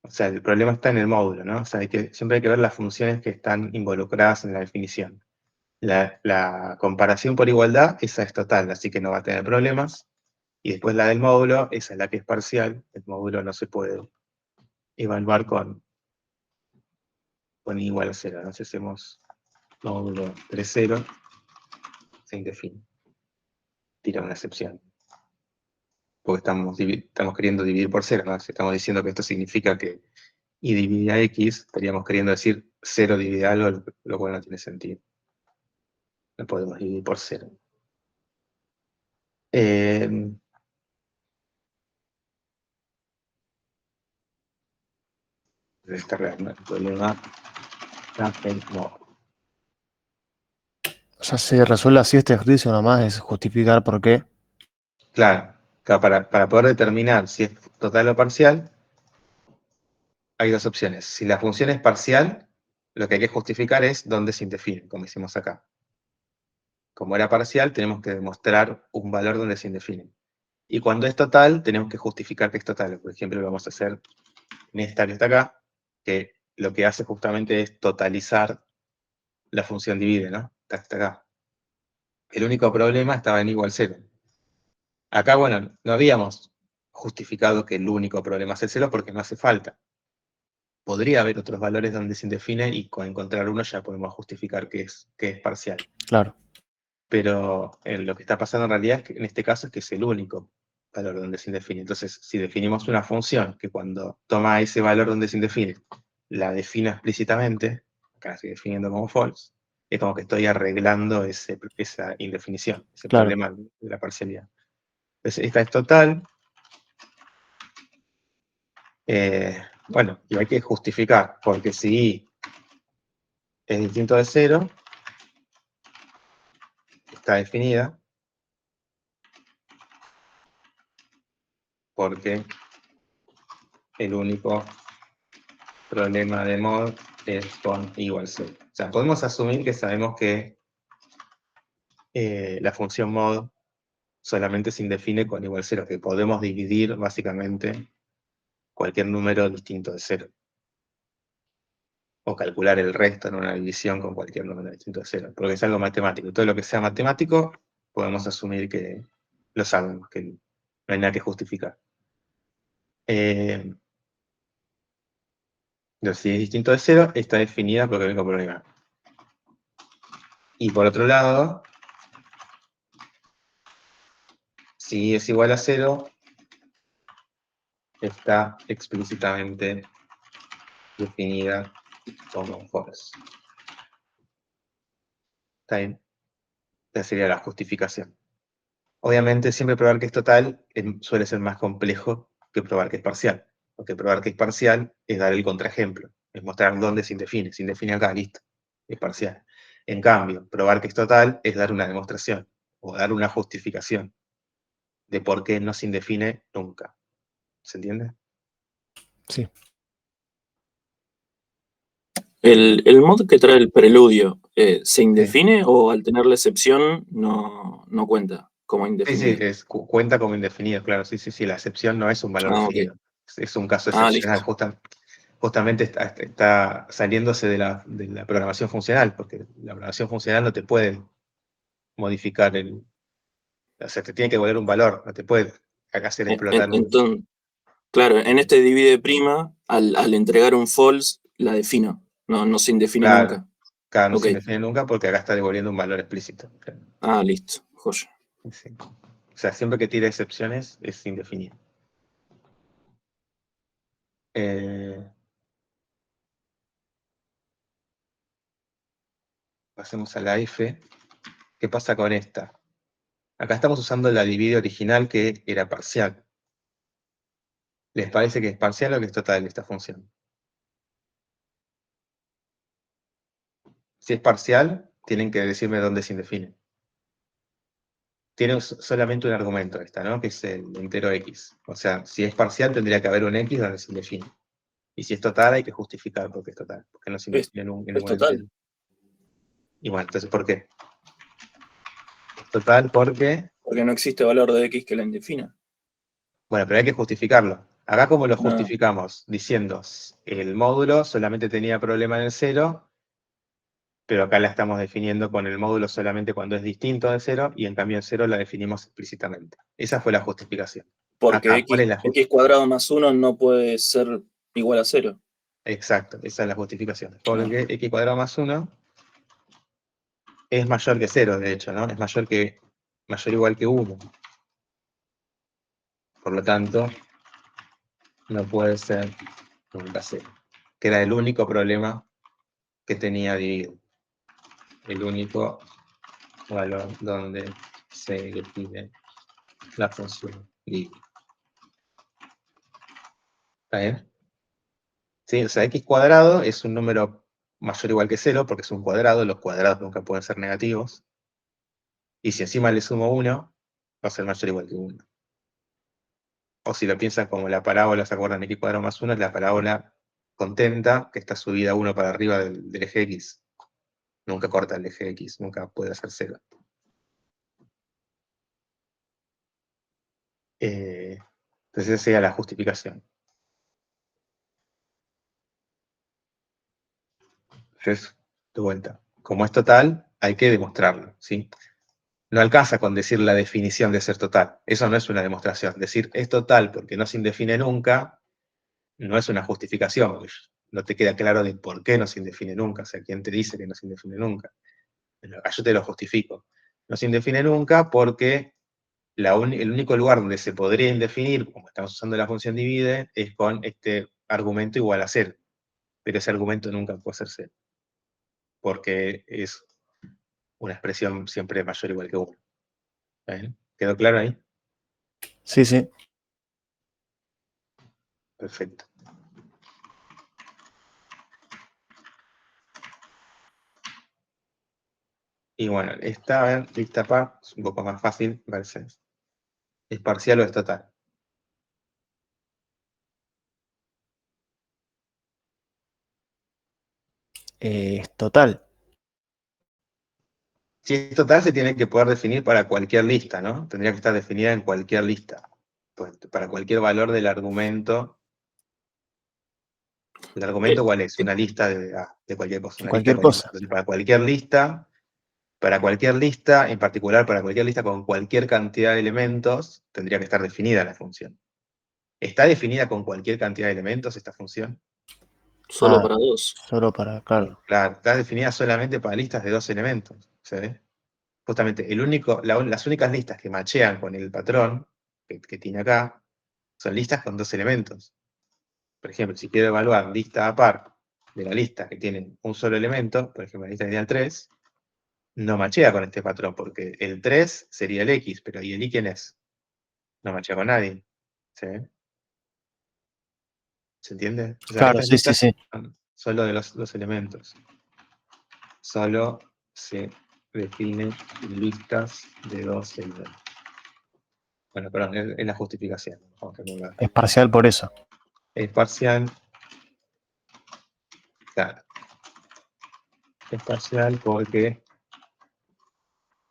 Speaker 1: O sea, el problema está en el módulo, ¿no? O sea, siempre hay que ver las funciones que están involucradas en la definición. La comparación por igualdad, esa es total, así que no va a tener problemas. Y después la del módulo, esa es la que es parcial. El módulo no se puede evaluar con con igual a 0, ¿no? Si hacemos módulo 3,0, se indefine. Tira una excepción. Porque estamos queriendo dividir por 0, ¿no? Si estamos diciendo que esto significa que y divide a x, estaríamos queriendo decir 0 divide algo, lo cual no tiene sentido. No podemos dividir por 0. Está el problema.
Speaker 3: Ya se resuelve así este ejercicio nomás, es justificar por qué.
Speaker 1: Claro, para poder determinar si es total o parcial, hay dos opciones. Si la función es parcial, lo que hay que justificar es dónde se indefine, como hicimos acá. Como era parcial, tenemos que demostrar un valor donde se indefine. Y cuando es total, tenemos que justificar que es total. Por ejemplo, lo vamos a hacer en esta que está acá, que lo que hace justamente es totalizar la función divide, ¿no? Está acá. El único problema estaba en igual 0. Acá, bueno, no habíamos justificado que el único problema es el 0 porque no hace falta. Podría haber otros valores donde se indefine y con encontrar uno ya podemos justificar que es parcial.
Speaker 3: Claro.
Speaker 1: Pero lo que está pasando en realidad es que en este caso es que es el único valor donde se indefine. Entonces, si definimos una función que cuando toma ese valor donde se indefine, la define explícitamente, acá la estoy definiendo como false, es como que estoy arreglando esa indefinición, ese
Speaker 3: Claro.
Speaker 1: problema de la parcialidad. Entonces, esta es total. Bueno, y hay que justificar, porque si i es distinto de 0, está definida, porque el único problema de mod es con igual 0. O sea, podemos asumir que sabemos que la función mod solamente se indefine con igual 0, que podemos dividir básicamente cualquier número distinto de 0. O calcular el resto en una división con cualquier número distinto de 0, porque es algo matemático. Todo lo que sea matemático, podemos asumir que lo sabemos, que no hay nada que justificar. Si es distinto de 0, está definida porque vengo problema. Y por otro lado, si es igual a 0, está explícitamente definida como false. ¿Está bien? Esa sería la justificación. Obviamente, siempre probar que es total suele ser más complejo que probar que es parcial. Porque probar que es parcial es dar el contraejemplo, es mostrar dónde se indefine. Se indefine acá, listo, es parcial. En cambio, probar que es total es dar una demostración o dar una justificación de por qué no se indefine nunca. ¿Se entiende?
Speaker 3: Sí.
Speaker 2: El mod que trae el preludio, ¿se indefine o al tener la excepción no cuenta como
Speaker 1: Sí,
Speaker 2: indefinido?
Speaker 1: cuenta como indefinido, claro. Sí, la excepción no es un valor
Speaker 2: Ah, ok.
Speaker 1: definido. Es un caso
Speaker 2: Ah,
Speaker 1: excepcional.
Speaker 2: listo.
Speaker 1: Justamente está saliéndose de la programación funcional, porque la programación funcional no te puede modificar o sea, te tiene que volver un valor, no te puede hacer explotar
Speaker 2: Entonces, claro, en este divide prima, al entregar un false, la defino. No se indefine
Speaker 1: Claro,
Speaker 2: nunca.
Speaker 1: claro, no
Speaker 2: Ok.
Speaker 1: se indefine nunca porque acá está devolviendo un valor explícito. Claro.
Speaker 2: Ah, listo. Joya.
Speaker 1: Sí. O sea, siempre que tire excepciones es indefinido. Pasemos a la F. ¿Qué pasa con esta? Acá estamos usando la divide original que era parcial. ¿Les parece que es parcial o que es total esta función? Si es parcial, tienen que decirme dónde se indefine. Tiene solamente un argumento esta, ¿no? Que es el entero x. O sea, si es parcial tendría que haber un x donde se indefine. Y si es total hay que justificar por qué es total, porque no se
Speaker 2: Es,
Speaker 1: indefine en
Speaker 2: es
Speaker 1: ningún
Speaker 2: total.
Speaker 1: entero. Y bueno, entonces, ¿por qué? Es total porque...
Speaker 2: Porque no existe valor de x que la indefina.
Speaker 1: Bueno, pero hay que justificarlo. Acá, ¿cómo lo
Speaker 2: No.
Speaker 1: justificamos? Diciendo, el módulo solamente tenía problema en el 0, pero acá la estamos definiendo con el módulo solamente cuando es distinto de 0, y en cambio en 0 la definimos explícitamente. Esa fue la justificación.
Speaker 2: Porque
Speaker 1: Acá, ¿cuál es la
Speaker 2: x cuadrado más 1 no puede ser igual a 0.
Speaker 1: Exacto, esa es la justificación. Porque x cuadrado más 1 es mayor que 0, de hecho, ¿no? Es mayor o igual que 1. Por lo tanto, no puede ser nunca 0. Que era el único problema que tenía dividido. El único valor donde se define la función dividir. ¿Está bien? ¿Sí? O sea, x cuadrado es un número mayor o igual que 0 porque es un cuadrado. Los cuadrados nunca pueden ser negativos. Y si encima le sumo 1, va a ser mayor o igual que 1. O si lo piensan como la parábola, ¿se acuerdan? X cuadrado más 1 es la parábola contenta que está subida 1 para arriba del eje X. Nunca corta el eje X, nunca puede hacer 0. Entonces esa sería la justificación. Entonces, de vuelta, como es total, hay que demostrarlo, ¿sí? No alcanza con decir la definición de ser total. Eso no es una demostración. Decir es total porque no se indefine nunca, no es una justificación, porque no te queda claro de por qué no se indefine nunca. O sea, ¿quién te dice que no se indefine nunca? Pero acá yo te lo justifico. No se indefine nunca porque el único lugar donde se podría indefinir, como estamos usando la función divide, es con este argumento igual a 0. Pero ese argumento nunca puede ser 0. Porque es una expresión siempre mayor o igual que 1. ¿Quedó claro ahí?
Speaker 3: Sí, sí.
Speaker 1: Perfecto. Y bueno, esta lista par es un poco más fácil, parece. ¿Es parcial o es total?
Speaker 3: Es total.
Speaker 1: Si es total, se tiene que poder definir para cualquier lista, ¿no? Tendría que estar definida en cualquier lista. Pues, para cualquier valor del argumento. ¿El argumento cuál es? Una lista de cualquier cosa. Una lista de
Speaker 3: Cualquier
Speaker 1: cualquier cosa.
Speaker 3: cosa.
Speaker 1: Entonces, para cualquier lista, en particular para cualquier lista con cualquier cantidad de elementos, tendría que estar definida la función. ¿Está definida con cualquier cantidad de elementos esta función?
Speaker 2: Solo para 2.
Speaker 3: Solo para, claro.
Speaker 1: Claro, está definida solamente para listas de 2 elementos. ¿Sí? Justamente, las únicas listas que machean con el patrón que tiene acá son listas con 2 elementos. Por ejemplo, si quiero evaluar lista a par de la lista que tiene un solo elemento, por ejemplo, la lista lineal 3, no machea con este patrón, porque el 3 sería el X, pero ¿y el Y quién es? No machea con nadie. ¿Sí? ¿Se entiende? O sea,
Speaker 3: Claro,
Speaker 1: estas
Speaker 3: sí, sí,
Speaker 1: listas
Speaker 3: sí.
Speaker 1: son solo de los 2 elementos. Solo se definen listas de 2 elementos. Bueno, perdón, es la justificación. Vamos a terminar.
Speaker 3: Es parcial por eso.
Speaker 1: Es parcial. Claro. Es parcial porque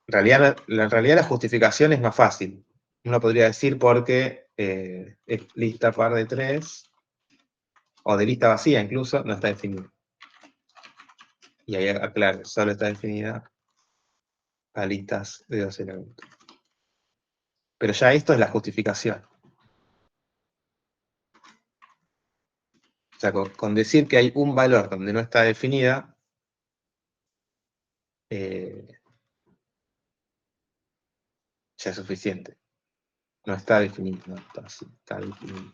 Speaker 1: en realidad la justificación es más fácil. Uno podría decir porque es lista par de 3, o de lista vacía incluso, no está definida. Y ahí aclaro, solo está definida a listas de 2 elementos. Pero ya esto es la justificación. O sea, con decir que hay un valor donde no está definida, ya es suficiente. No está definido, no está definido.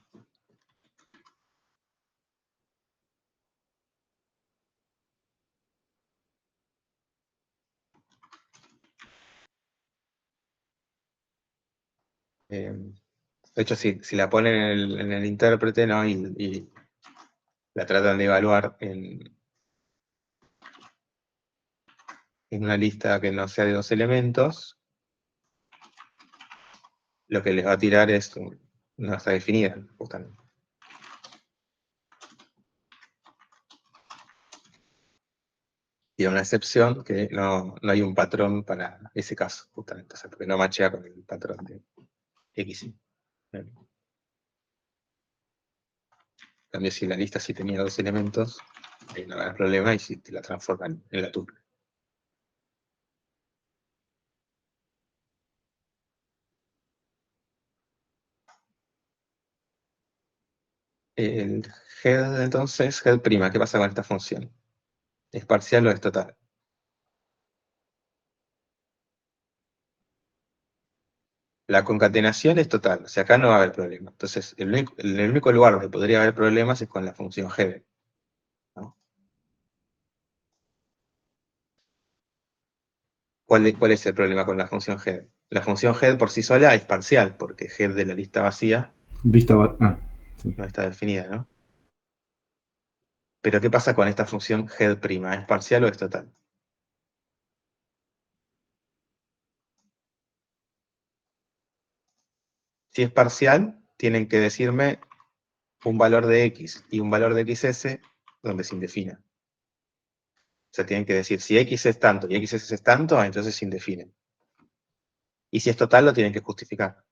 Speaker 1: De hecho, si la ponen en el intérprete, ¿no? Y la tratan de evaluar en una lista que no sea de 2 elementos, lo que les va a tirar es no está definida, justamente. Y una excepción que no hay un patrón para ese caso, justamente, o sea, porque no machea con el patrón de X. En cambio, si la lista sí tenía 2 elementos, ahí no hay problema y si te la transforman en la tuple. El head, entonces, head prima, ¿qué pasa con esta función? ¿Es parcial o es total? La concatenación es total, o sea, acá no va a haber problema. Entonces, el único lugar donde podría haber problemas es con la función head, ¿no? ¿Cuál es el problema con la función head? La función head por sí sola es parcial, porque head de la lista vacía
Speaker 4: Sí.
Speaker 1: no está definida, ¿no? Pero ¿qué pasa con esta función head prima? ¿Es parcial o es total? Si es parcial, tienen que decirme un valor de x y un valor de xs donde se indefina. O sea, tienen que decir si x es tanto y xs es tanto, entonces se indefinen. Y si es total, lo tienen que justificar.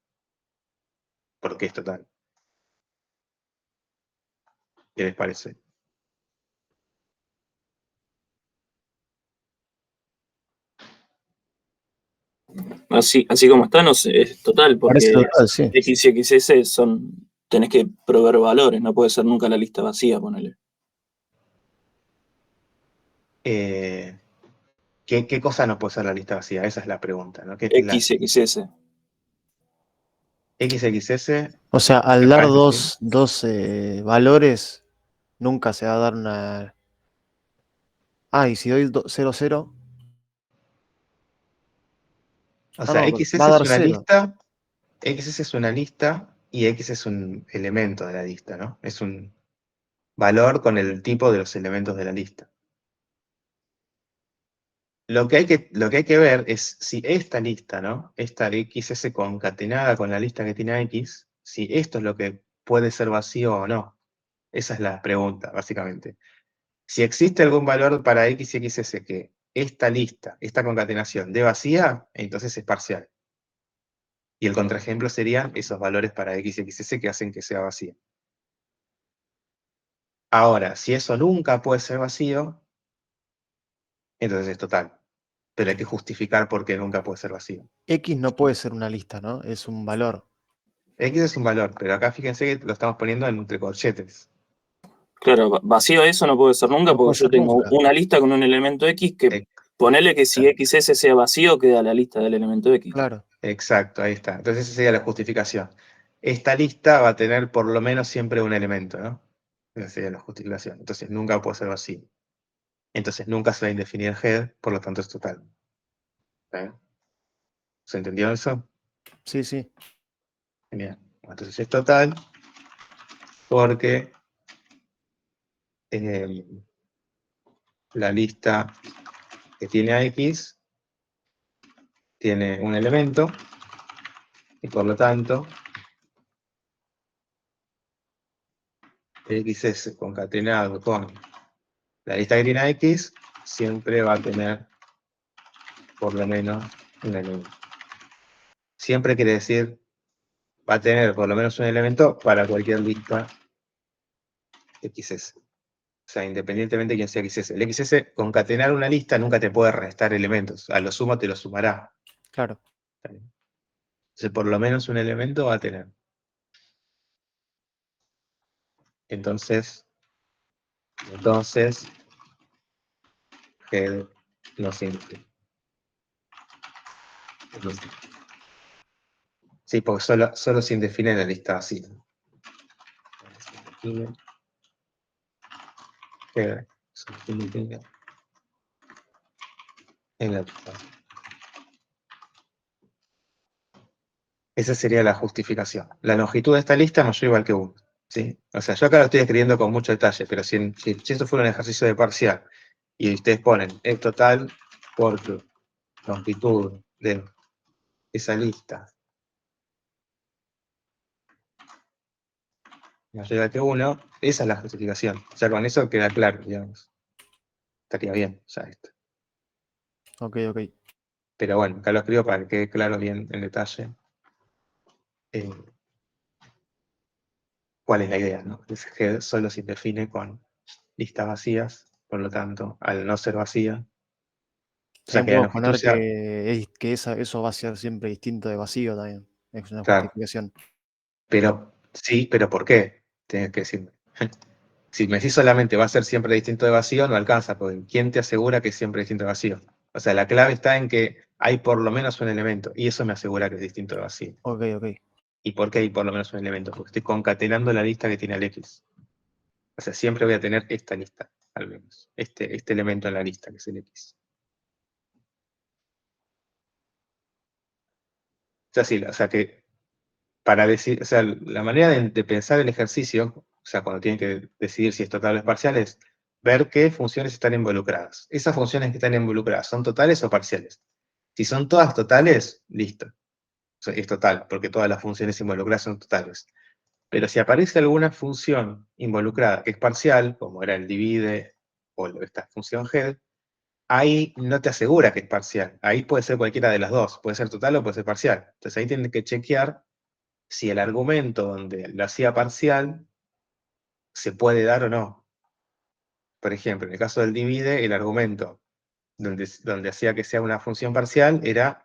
Speaker 1: ¿Por qué es total? ¿Qué les parece?
Speaker 2: Así como está, no sé, es total,
Speaker 3: Parece
Speaker 2: porque
Speaker 3: total, sí.
Speaker 2: X y XS tenés que proveer valores, no puede ser nunca la lista vacía, ponele.
Speaker 1: ¿Qué cosa no puede ser la lista vacía? Esa es la pregunta, ¿no?
Speaker 2: X y XS.
Speaker 1: XXS,
Speaker 3: O sea, al dar
Speaker 1: acá es
Speaker 3: dos valores, nunca se va a dar una. Ah, y si doy 0, 0.
Speaker 1: o
Speaker 3: Ah,
Speaker 1: sea,
Speaker 3: no, va
Speaker 1: XS
Speaker 3: a
Speaker 1: es
Speaker 3: dar
Speaker 1: una
Speaker 3: 0.
Speaker 1: lista, XS es una lista y X es un elemento de la lista, ¿no? Es un valor con el tipo de los elementos de la lista. Lo que hay que ver es si esta lista, ¿no? Esta XS concatenada con la lista que tiene X, si esto es lo que puede ser vacío o no. Esa es la pregunta, básicamente. Si existe algún valor para X y XS que esta lista, esta concatenación dé vacía, entonces es parcial. Y el contraejemplo serían esos valores para X y XS que hacen que sea vacío. Ahora, si eso nunca puede ser vacío, entonces es total. Pero hay que justificar por qué nunca puede ser vacío.
Speaker 3: X no puede ser una lista, ¿no? Es un valor.
Speaker 1: X es un valor, pero acá fíjense que lo estamos poniendo entre corchetes.
Speaker 2: Claro, vacío eso no puede ser nunca,
Speaker 3: No puede
Speaker 2: porque yo
Speaker 3: ser
Speaker 2: tengo
Speaker 3: nunca.
Speaker 2: una lista con un elemento X que ponele que si XS sea vacío, queda la lista del elemento X.
Speaker 3: Claro.
Speaker 1: Exacto, ahí está. Entonces esa sería la justificación. Esta lista va a tener por lo menos siempre un elemento, ¿no? Esa sería la justificación. Entonces nunca puede ser vacío. Entonces nunca se va a indefinir head, por lo tanto es total. ¿Eh? ¿Se entendió eso?
Speaker 3: Sí, sí.
Speaker 1: Genial. Entonces es total porque la lista que tiene a X tiene un elemento y por lo tanto XS concatenado con la lista que tiene a X siempre va a tener por lo menos un elemento. Siempre quiere decir va a tener por lo menos un elemento para cualquier lista XS. O sea, independientemente de quién sea XS. El XS, concatenar una lista nunca te puede restar elementos. A lo sumo te lo sumará.
Speaker 3: Claro.
Speaker 1: Entonces, por lo menos un elemento va a tener. Entonces, head no simple. Sí, porque solo se define la lista así. Head se define en la lista. Esa sería la justificación. La longitud de esta lista mayor o igual que 1. ¿Sí? O sea, yo acá lo estoy escribiendo con mucho detalle, pero si esto fuera un ejercicio de parcial y ustedes ponen el total por longitud de esa lista mayor o igual que 1, esa es la justificación. O sea, con eso queda claro, digamos. Estaría bien, ya esto.
Speaker 3: Ok, ok.
Speaker 1: Pero bueno, acá lo escribo para que quede claro bien en detalle cuál es la idea, ¿no? Es que solo se define con listas vacías, por lo tanto, al no ser vacía, o sea
Speaker 3: También
Speaker 1: que la
Speaker 3: podemos
Speaker 1: longitud
Speaker 3: poner
Speaker 1: sea,
Speaker 3: que eso va a ser siempre distinto de vacío también. Es una
Speaker 1: claro,
Speaker 3: justificación.
Speaker 1: pero sí, pero ¿por qué? Tienes que decirme. Si me decís solamente va a ser siempre distinto de vacío, no alcanza, porque ¿quién te asegura que es siempre distinto de vacío? O sea, la clave está en que hay por lo menos un elemento, y eso me asegura que es distinto de vacío.
Speaker 3: Ok, ok.
Speaker 1: ¿Y por qué hay por lo menos un elemento? Porque estoy concatenando la lista que tiene el X. O sea, siempre voy a tener esta lista, al menos. Este elemento en la lista, que es el X. O sea, sí, o sea que para decir, o sea, la manera de pensar el ejercicio, o sea, cuando tienen que decidir si es total o es parcial, es ver qué funciones están involucradas. Esas funciones que están involucradas, ¿son totales o parciales? Si son todas totales, listo. O sea, es total, porque todas las funciones involucradas son totales. Pero si aparece alguna función involucrada que es parcial, como era el divide o esta función head, ahí no te asegura que es parcial. Ahí puede ser cualquiera de las dos. Puede ser total o puede ser parcial. Entonces ahí tienen que chequear si el argumento donde lo hacía parcial se puede dar o no. Por ejemplo, en el caso del divide, el argumento donde hacía que sea una función parcial era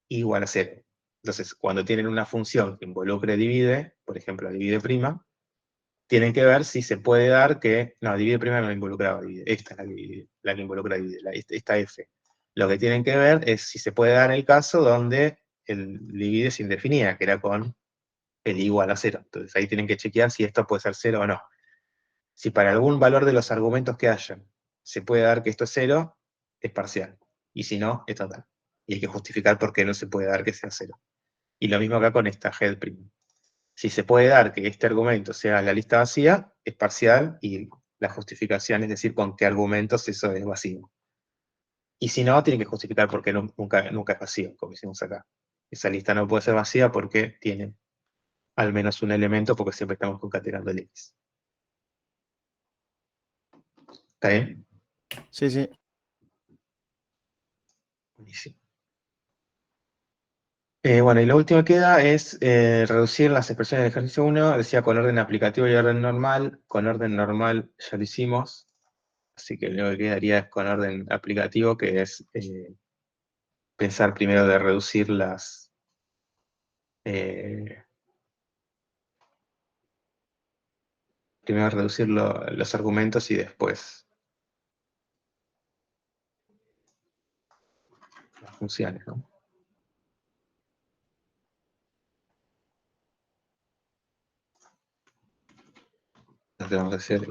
Speaker 1: igual a 0. Entonces, cuando tienen una función que involucre divide, por ejemplo, divide prima, tienen que ver si se puede dar que, no, divide prima no involucraba divide, esta es la que involucra divide, esta f. Lo que tienen que ver es si se puede dar el caso donde el divide se indefinía, que era con el igual a 0. Entonces ahí tienen que chequear si esto puede ser 0 o no. Si para algún valor de los argumentos que hayan se puede dar que esto es 0, es parcial. Y si no, es total. Y hay que justificar por qué no se puede dar que sea 0. Y lo mismo acá con esta head prima. Si se puede dar que este argumento sea la lista vacía, es parcial y la justificación es decir con qué argumentos eso es vacío. Y si no, tiene que justificar por qué nunca es vacío, como hicimos acá. Esa lista no puede ser vacía porque tiene al menos un elemento, porque siempre estamos concatenando el X. ¿Está bien?
Speaker 3: Sí, sí.
Speaker 1: Buenísimo. Bueno, y lo último que queda es reducir las expresiones del ejercicio 1, decía con orden aplicativo y orden normal. Con orden normal ya lo hicimos, así que lo único que quedaría es con orden aplicativo, que es pensar primero de reducir las... primero reducir los argumentos y después las funciones, ¿no? Entonces vamos a hacer,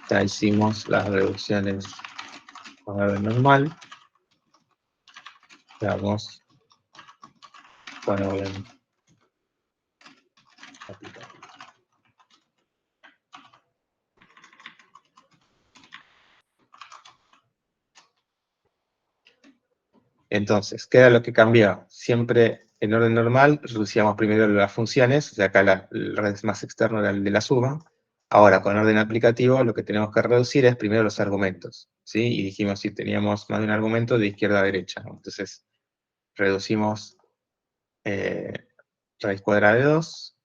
Speaker 1: ya hicimos las reducciones con orden normal. Vamos con orden aplicativo. Entonces, ¿qué era lo que cambió? Siempre en orden normal reducíamos primero las funciones, o sea, acá el red más externo era el de la suma. Ahora, con orden aplicativo, lo que tenemos que reducir es primero los argumentos, ¿sí? Y dijimos si teníamos más de un argumento de izquierda a derecha, ¿no? Entonces, reducimos raíz cuadrada de 2,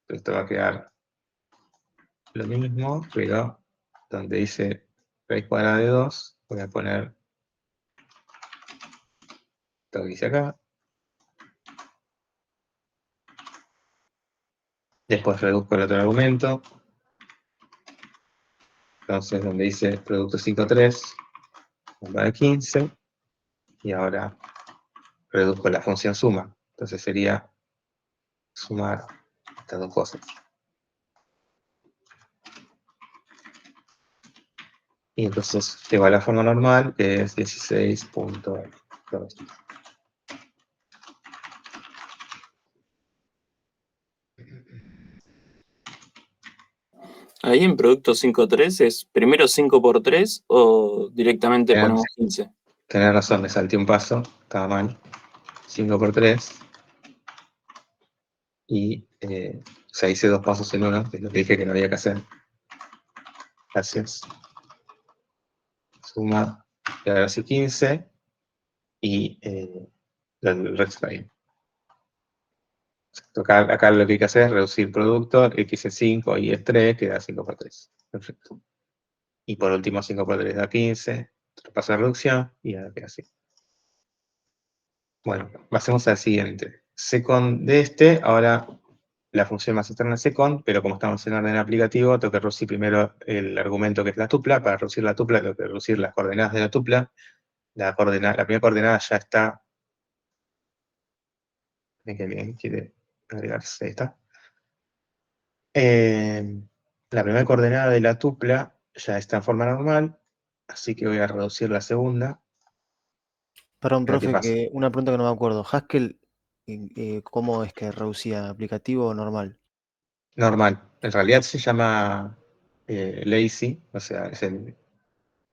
Speaker 1: esto va a quedar lo mismo, pero donde dice raíz cuadrada de 2, voy a poner esto que dice acá. Después reduzco el otro argumento. Entonces, donde dice producto 5,3, voy a poner 15. Y ahora reduzco la función suma. Entonces sería sumar estas dos cosas. Y entonces tengo la forma normal, que es 16.2.
Speaker 2: Ahí en producto 5.3 es primero 5 por 3 o directamente
Speaker 1: Bien.
Speaker 2: ponemos 15.
Speaker 1: Tenés razón, me salté un paso, estaba mal. 5 por 3. Y o sea, hice dos pasos en uno, que es lo que dije que no había que hacer. Gracias. Suma, y ahora sí 15. Y el resto está bien. Acá lo que hay que hacer es reducir producto, X es 5 y es 3, queda 5 por 3. Perfecto. Y por último 5 por 3 da 15, otro paso de reducción y ahora queda así. Bueno, pasemos al siguiente. Second de ahora la función más externa es second, pero como estamos en orden aplicativo, tengo que reducir primero el argumento que es la tupla. Para reducir la tupla tengo que reducir las coordenadas de la tupla. La primera coordenada ya está. Que alguien quiere agregarse, ahí está. La primera coordenada de la tupla ya está en forma normal, así que voy a reducir la segunda.
Speaker 3: Perdón,
Speaker 1: A ver qué
Speaker 3: profe,
Speaker 1: pasa.
Speaker 3: que una pregunta que no me acuerdo. Haskell, ¿cómo es que reducía? ¿Aplicativo o normal?
Speaker 1: Normal. En realidad se llama lazy, o sea, es el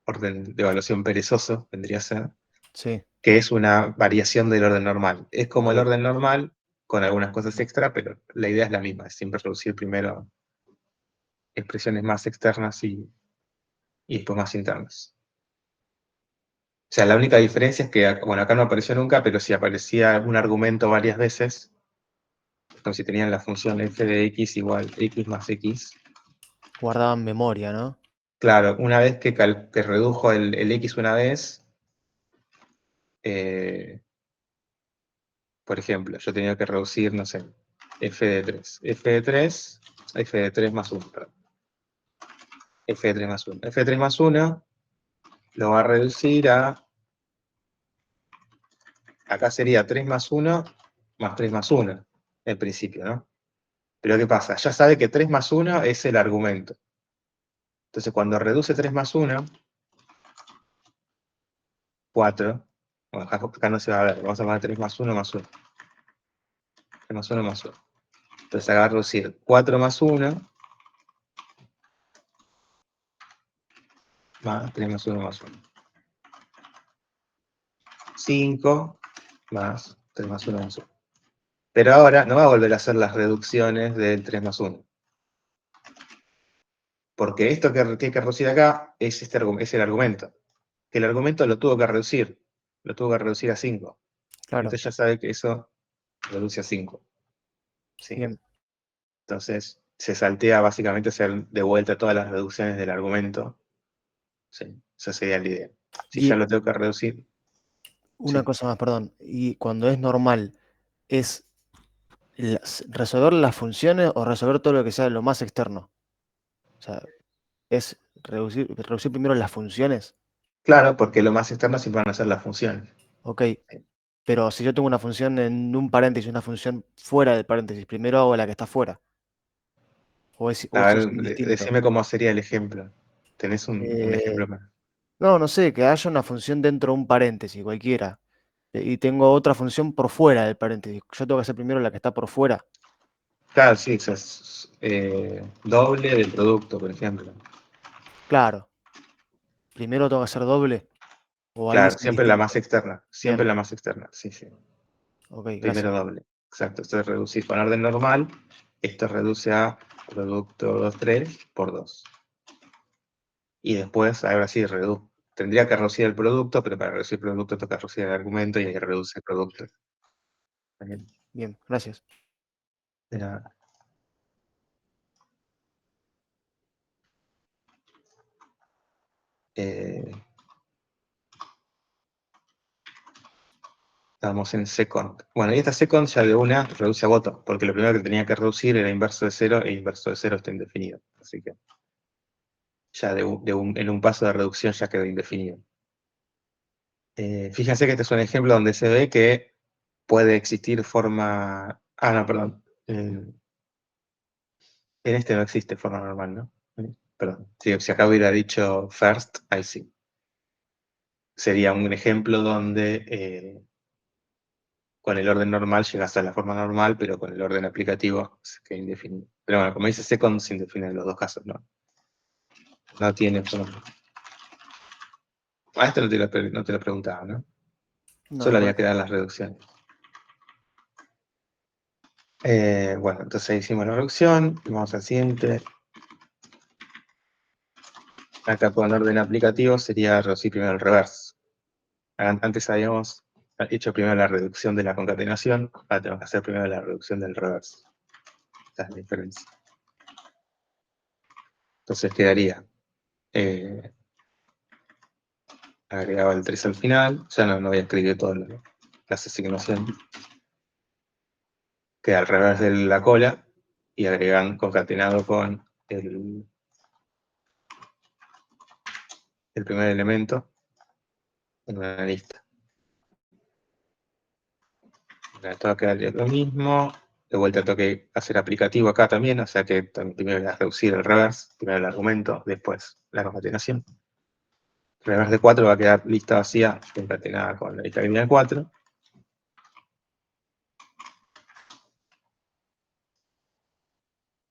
Speaker 1: orden de evaluación perezoso, vendría a ser,
Speaker 3: Sí,
Speaker 1: que es una variación del orden normal. Es como el
Speaker 3: ok.
Speaker 1: orden normal, con algunas cosas extra, pero la idea es la misma, es siempre reducir primero expresiones más externas y después más internas. O sea, la única diferencia es que, bueno, acá no apareció nunca, pero si aparecía un argumento varias veces, como si tenían la función f de x igual x más x,
Speaker 3: Guardaban memoria, ¿no?
Speaker 1: claro, una vez que redujo el x una vez, por ejemplo, yo tenía que reducir, no sé, f de 3. F de 3 más 1, perdón. F de 3 más 1. F de 3 más 1 lo va a reducir a, acá sería 3 más 1 más 3 más 1, en principio, ¿no? Pero ¿qué pasa? Ya sabe que 3 más 1 es el argumento. Entonces, cuando reduce 3 más 1, 4, bueno, acá no se va a ver, vamos a poner 3 más 1 más 1. 3 más 1 más 1. Entonces, acá va a reducir 4 más 1 más 3 más 1 más 1. 5 más 3 más 1 más 1. Pero ahora no va a volver a hacer las reducciones del 3 más 1. Porque esto que tiene que reducir acá es el argumento. Que el argumento lo tuvo que reducir. Lo tuvo que reducir a 5.
Speaker 3: Claro,
Speaker 1: Entonces ya sabe que eso reduce a 5. ¿Sí?
Speaker 3: bien.
Speaker 1: Entonces se saltea básicamente hacer de vuelta todas las reducciones del argumento. Sí, esa sería la idea. Si ya
Speaker 3: Y
Speaker 1: lo tengo que reducir.
Speaker 3: una
Speaker 1: Sí.
Speaker 3: cosa más, perdón. Y cuando es normal, ¿es resolver las funciones o resolver todo lo que sea lo más externo? O sea, ¿es reducir primero las funciones?
Speaker 1: Claro, porque lo más externo siempre van a ser las funciones.
Speaker 3: Ok, pero si yo tengo una función en un paréntesis y una función fuera del paréntesis, primero hago la que está fuera. O
Speaker 1: A
Speaker 3: eso
Speaker 1: ver,
Speaker 3: es indistinto.
Speaker 1: decime cómo sería el ejemplo. ¿Tenés un
Speaker 3: Eh,
Speaker 1: ejemplo más?
Speaker 3: no, no sé, que haya una función dentro de un paréntesis, cualquiera. Y tengo otra función por fuera del paréntesis. Yo tengo que hacer primero la que está por fuera.
Speaker 1: Claro, sí, eso es doble del producto, por ejemplo.
Speaker 3: Claro, primero tengo que hacer doble. O ahí es
Speaker 1: Claro, siempre la más
Speaker 3: indistinto.
Speaker 1: externa. Siempre
Speaker 3: Bien,
Speaker 1: la más externa, sí, sí.
Speaker 3: ok,
Speaker 1: Primero
Speaker 3: gracias.
Speaker 1: doble. Exacto, esto es reducir con orden normal. Esto reduce a producto 3 por 2. Y después, ahora sí, tendría que reducir el producto, pero para reducir el producto toca reducir el argumento y ahí reduce el producto. Bien.
Speaker 3: Bien, gracias.
Speaker 1: De nada. Eh, Estamos en second. Bueno, y esta second ya de una reduce a voto, porque lo primero que tenía que reducir era inverso de 0, e inverso de 0 está indefinido. Así que ya en un paso de reducción ya quedó indefinido. Fíjense que este es un ejemplo donde se ve que puede existir forma... Ah, no, perdón. En este no existe forma normal, ¿no? Perdón. Si acá hubiera dicho first, ahí sí. Sería un ejemplo donde con el orden normal llegas a la forma normal, pero con el orden aplicativo se queda indefinido. Pero bueno, como dice second, se indefine en los dos casos, ¿no? No tiene forma. A esto no te lo preguntaba, ¿no?
Speaker 3: No, me
Speaker 1: Solo había
Speaker 3: parece.
Speaker 1: que dar las reducciones. Bueno, entonces ahí hicimos la reducción. Vamos al siguiente. Acá con orden aplicativo sería reducir primero el reverse. Antes habíamos hecho primero la reducción de la concatenación, ahora tenemos que hacer primero la reducción del reverse. Esta es la diferencia. Entonces quedaría agregado el 3 al final, ya no voy a escribir todas las asignaciones. Queda al revés de la cola, y agregan concatenado con el primer elemento en una lista. Esto va a quedar lo mismo. De vuelta tengo que hacer aplicativo acá también, o sea que primero voy a reducir el reverse, primero el argumento, después la concatenación. El reverse de 4 va a quedar lista vacía concatenada con la lista que viene 4.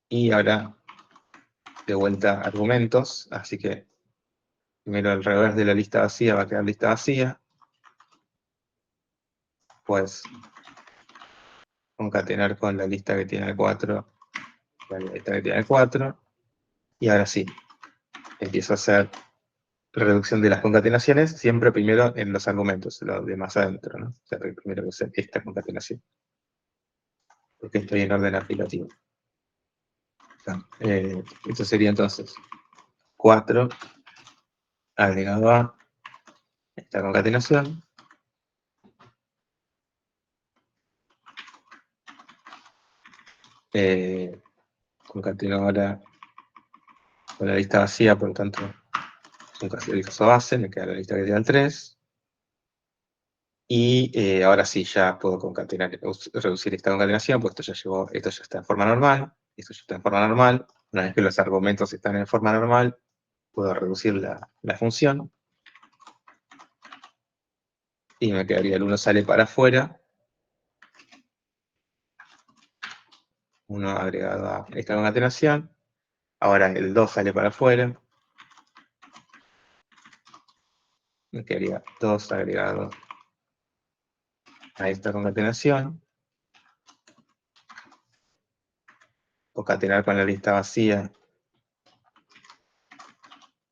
Speaker 1: Y ahora de vuelta argumentos, así que primero el reverse de la lista vacía va a quedar lista vacía. Pues concatenar con la lista que tiene el 4, la lista que tiene el 4. Y ahora sí, empiezo a hacer reducción de las concatenaciones, siempre primero en los argumentos, lo de más adentro, ¿no? O sea, primero que hacer esta concatenación. Porque estoy en orden aplicativo. Esto sería entonces 4 agregado a esta concatenación. Concateno ahora con la lista vacía, por lo tanto, el caso base, me queda la lista que tiene el 3. Y ahora sí, ya puedo concatenar, reducir esta concatenación, pues esto ya está en forma normal, esto ya está en forma normal. Una vez que los argumentos están en forma normal, puedo reducir la función. Y me quedaría el 1 sale para afuera. 1 agregado a esta concatenación. Ahora el 2 sale para afuera. Me quedaría 2 agregado a esta concatenación. Concatenar con la lista vacía.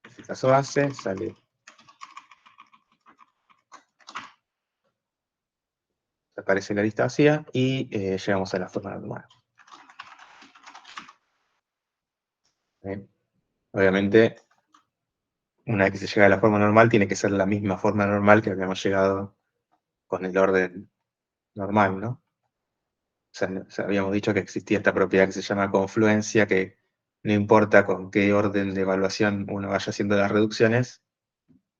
Speaker 1: En este caso base, sale. Aparece la lista vacía y llegamos a la forma normal. Bien. Obviamente, una vez que se llega a la forma normal, tiene que ser la misma forma normal que habíamos llegado con el orden normal, ¿no? O sea, habíamos dicho que existía esta propiedad que se llama confluencia, que no importa con qué orden de evaluación uno vaya haciendo las reducciones,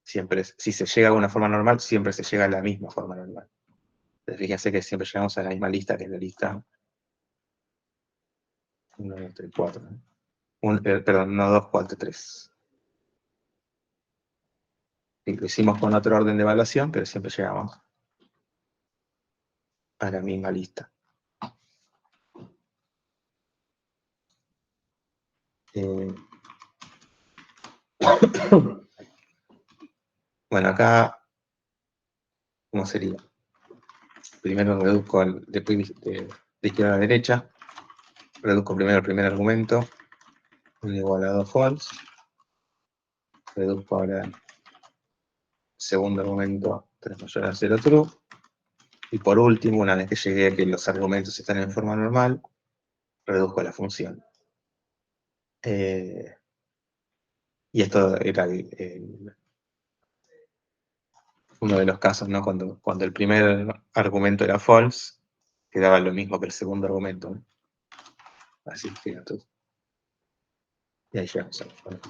Speaker 1: siempre, si se llega a una forma normal, siempre se llega a la misma forma normal. Entonces, fíjense que siempre llegamos a la misma lista, que es la lista 1, 2, 3, 4. Perdón, 1, 2, 4, 3. Lo hicimos con otro orden de evaluación, pero siempre llegamos a la misma lista. Bueno, acá, ¿cómo sería? Primero reduzco de izquierda a derecha. Reduzco primero el primer argumento, un igualado false. Reduzco ahora el segundo argumento, 3 mayor a 0 true. Y por último, una vez que llegué a que los argumentos están en forma normal, reduzco la función. Y esto era uno de los casos, ¿no? Cuando el primer argumento era false, quedaba lo mismo que el segundo argumento, ¿no? Así, fíjate. Y ahí llegamos a la forma.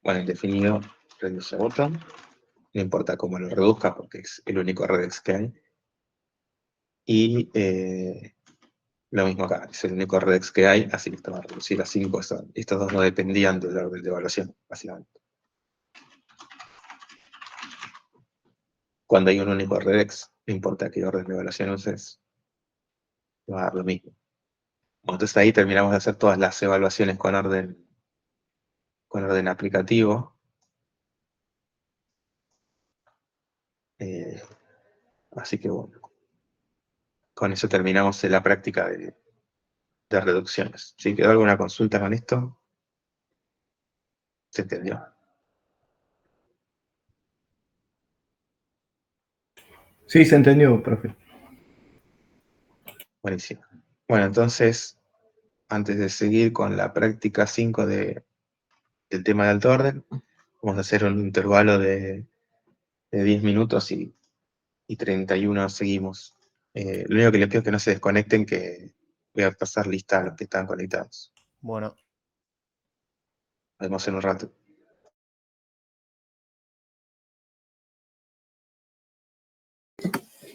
Speaker 1: Bueno, indefinido, reduce botón. No importa cómo lo reduzca, porque es el único redex que hay. Y lo mismo acá, es el único redex que hay, así que esto va a reducir a 5. Estos dos no dependían del orden de evaluación, básicamente. Cuando hay un único redex, no importa qué orden de evaluación uses, va a dar lo mismo. Bueno, entonces ahí terminamos de hacer todas las evaluaciones con orden aplicativo. Así que bueno, con eso terminamos la práctica de reducciones. ¿Sí? ¿Quedó alguna consulta con esto? ¿Se entendió?
Speaker 4: Sí, se entendió, profe.
Speaker 1: Buenísimo. Bueno, entonces, antes de seguir con la práctica 5 del tema de alto orden, vamos a hacer un intervalo de 10 minutos y y 31 seguimos. Lo único que les pido es que no se desconecten, que voy a pasar lista a los que están conectados.
Speaker 3: Bueno.
Speaker 1: Nos vemos en un rato.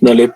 Speaker 2: Dale.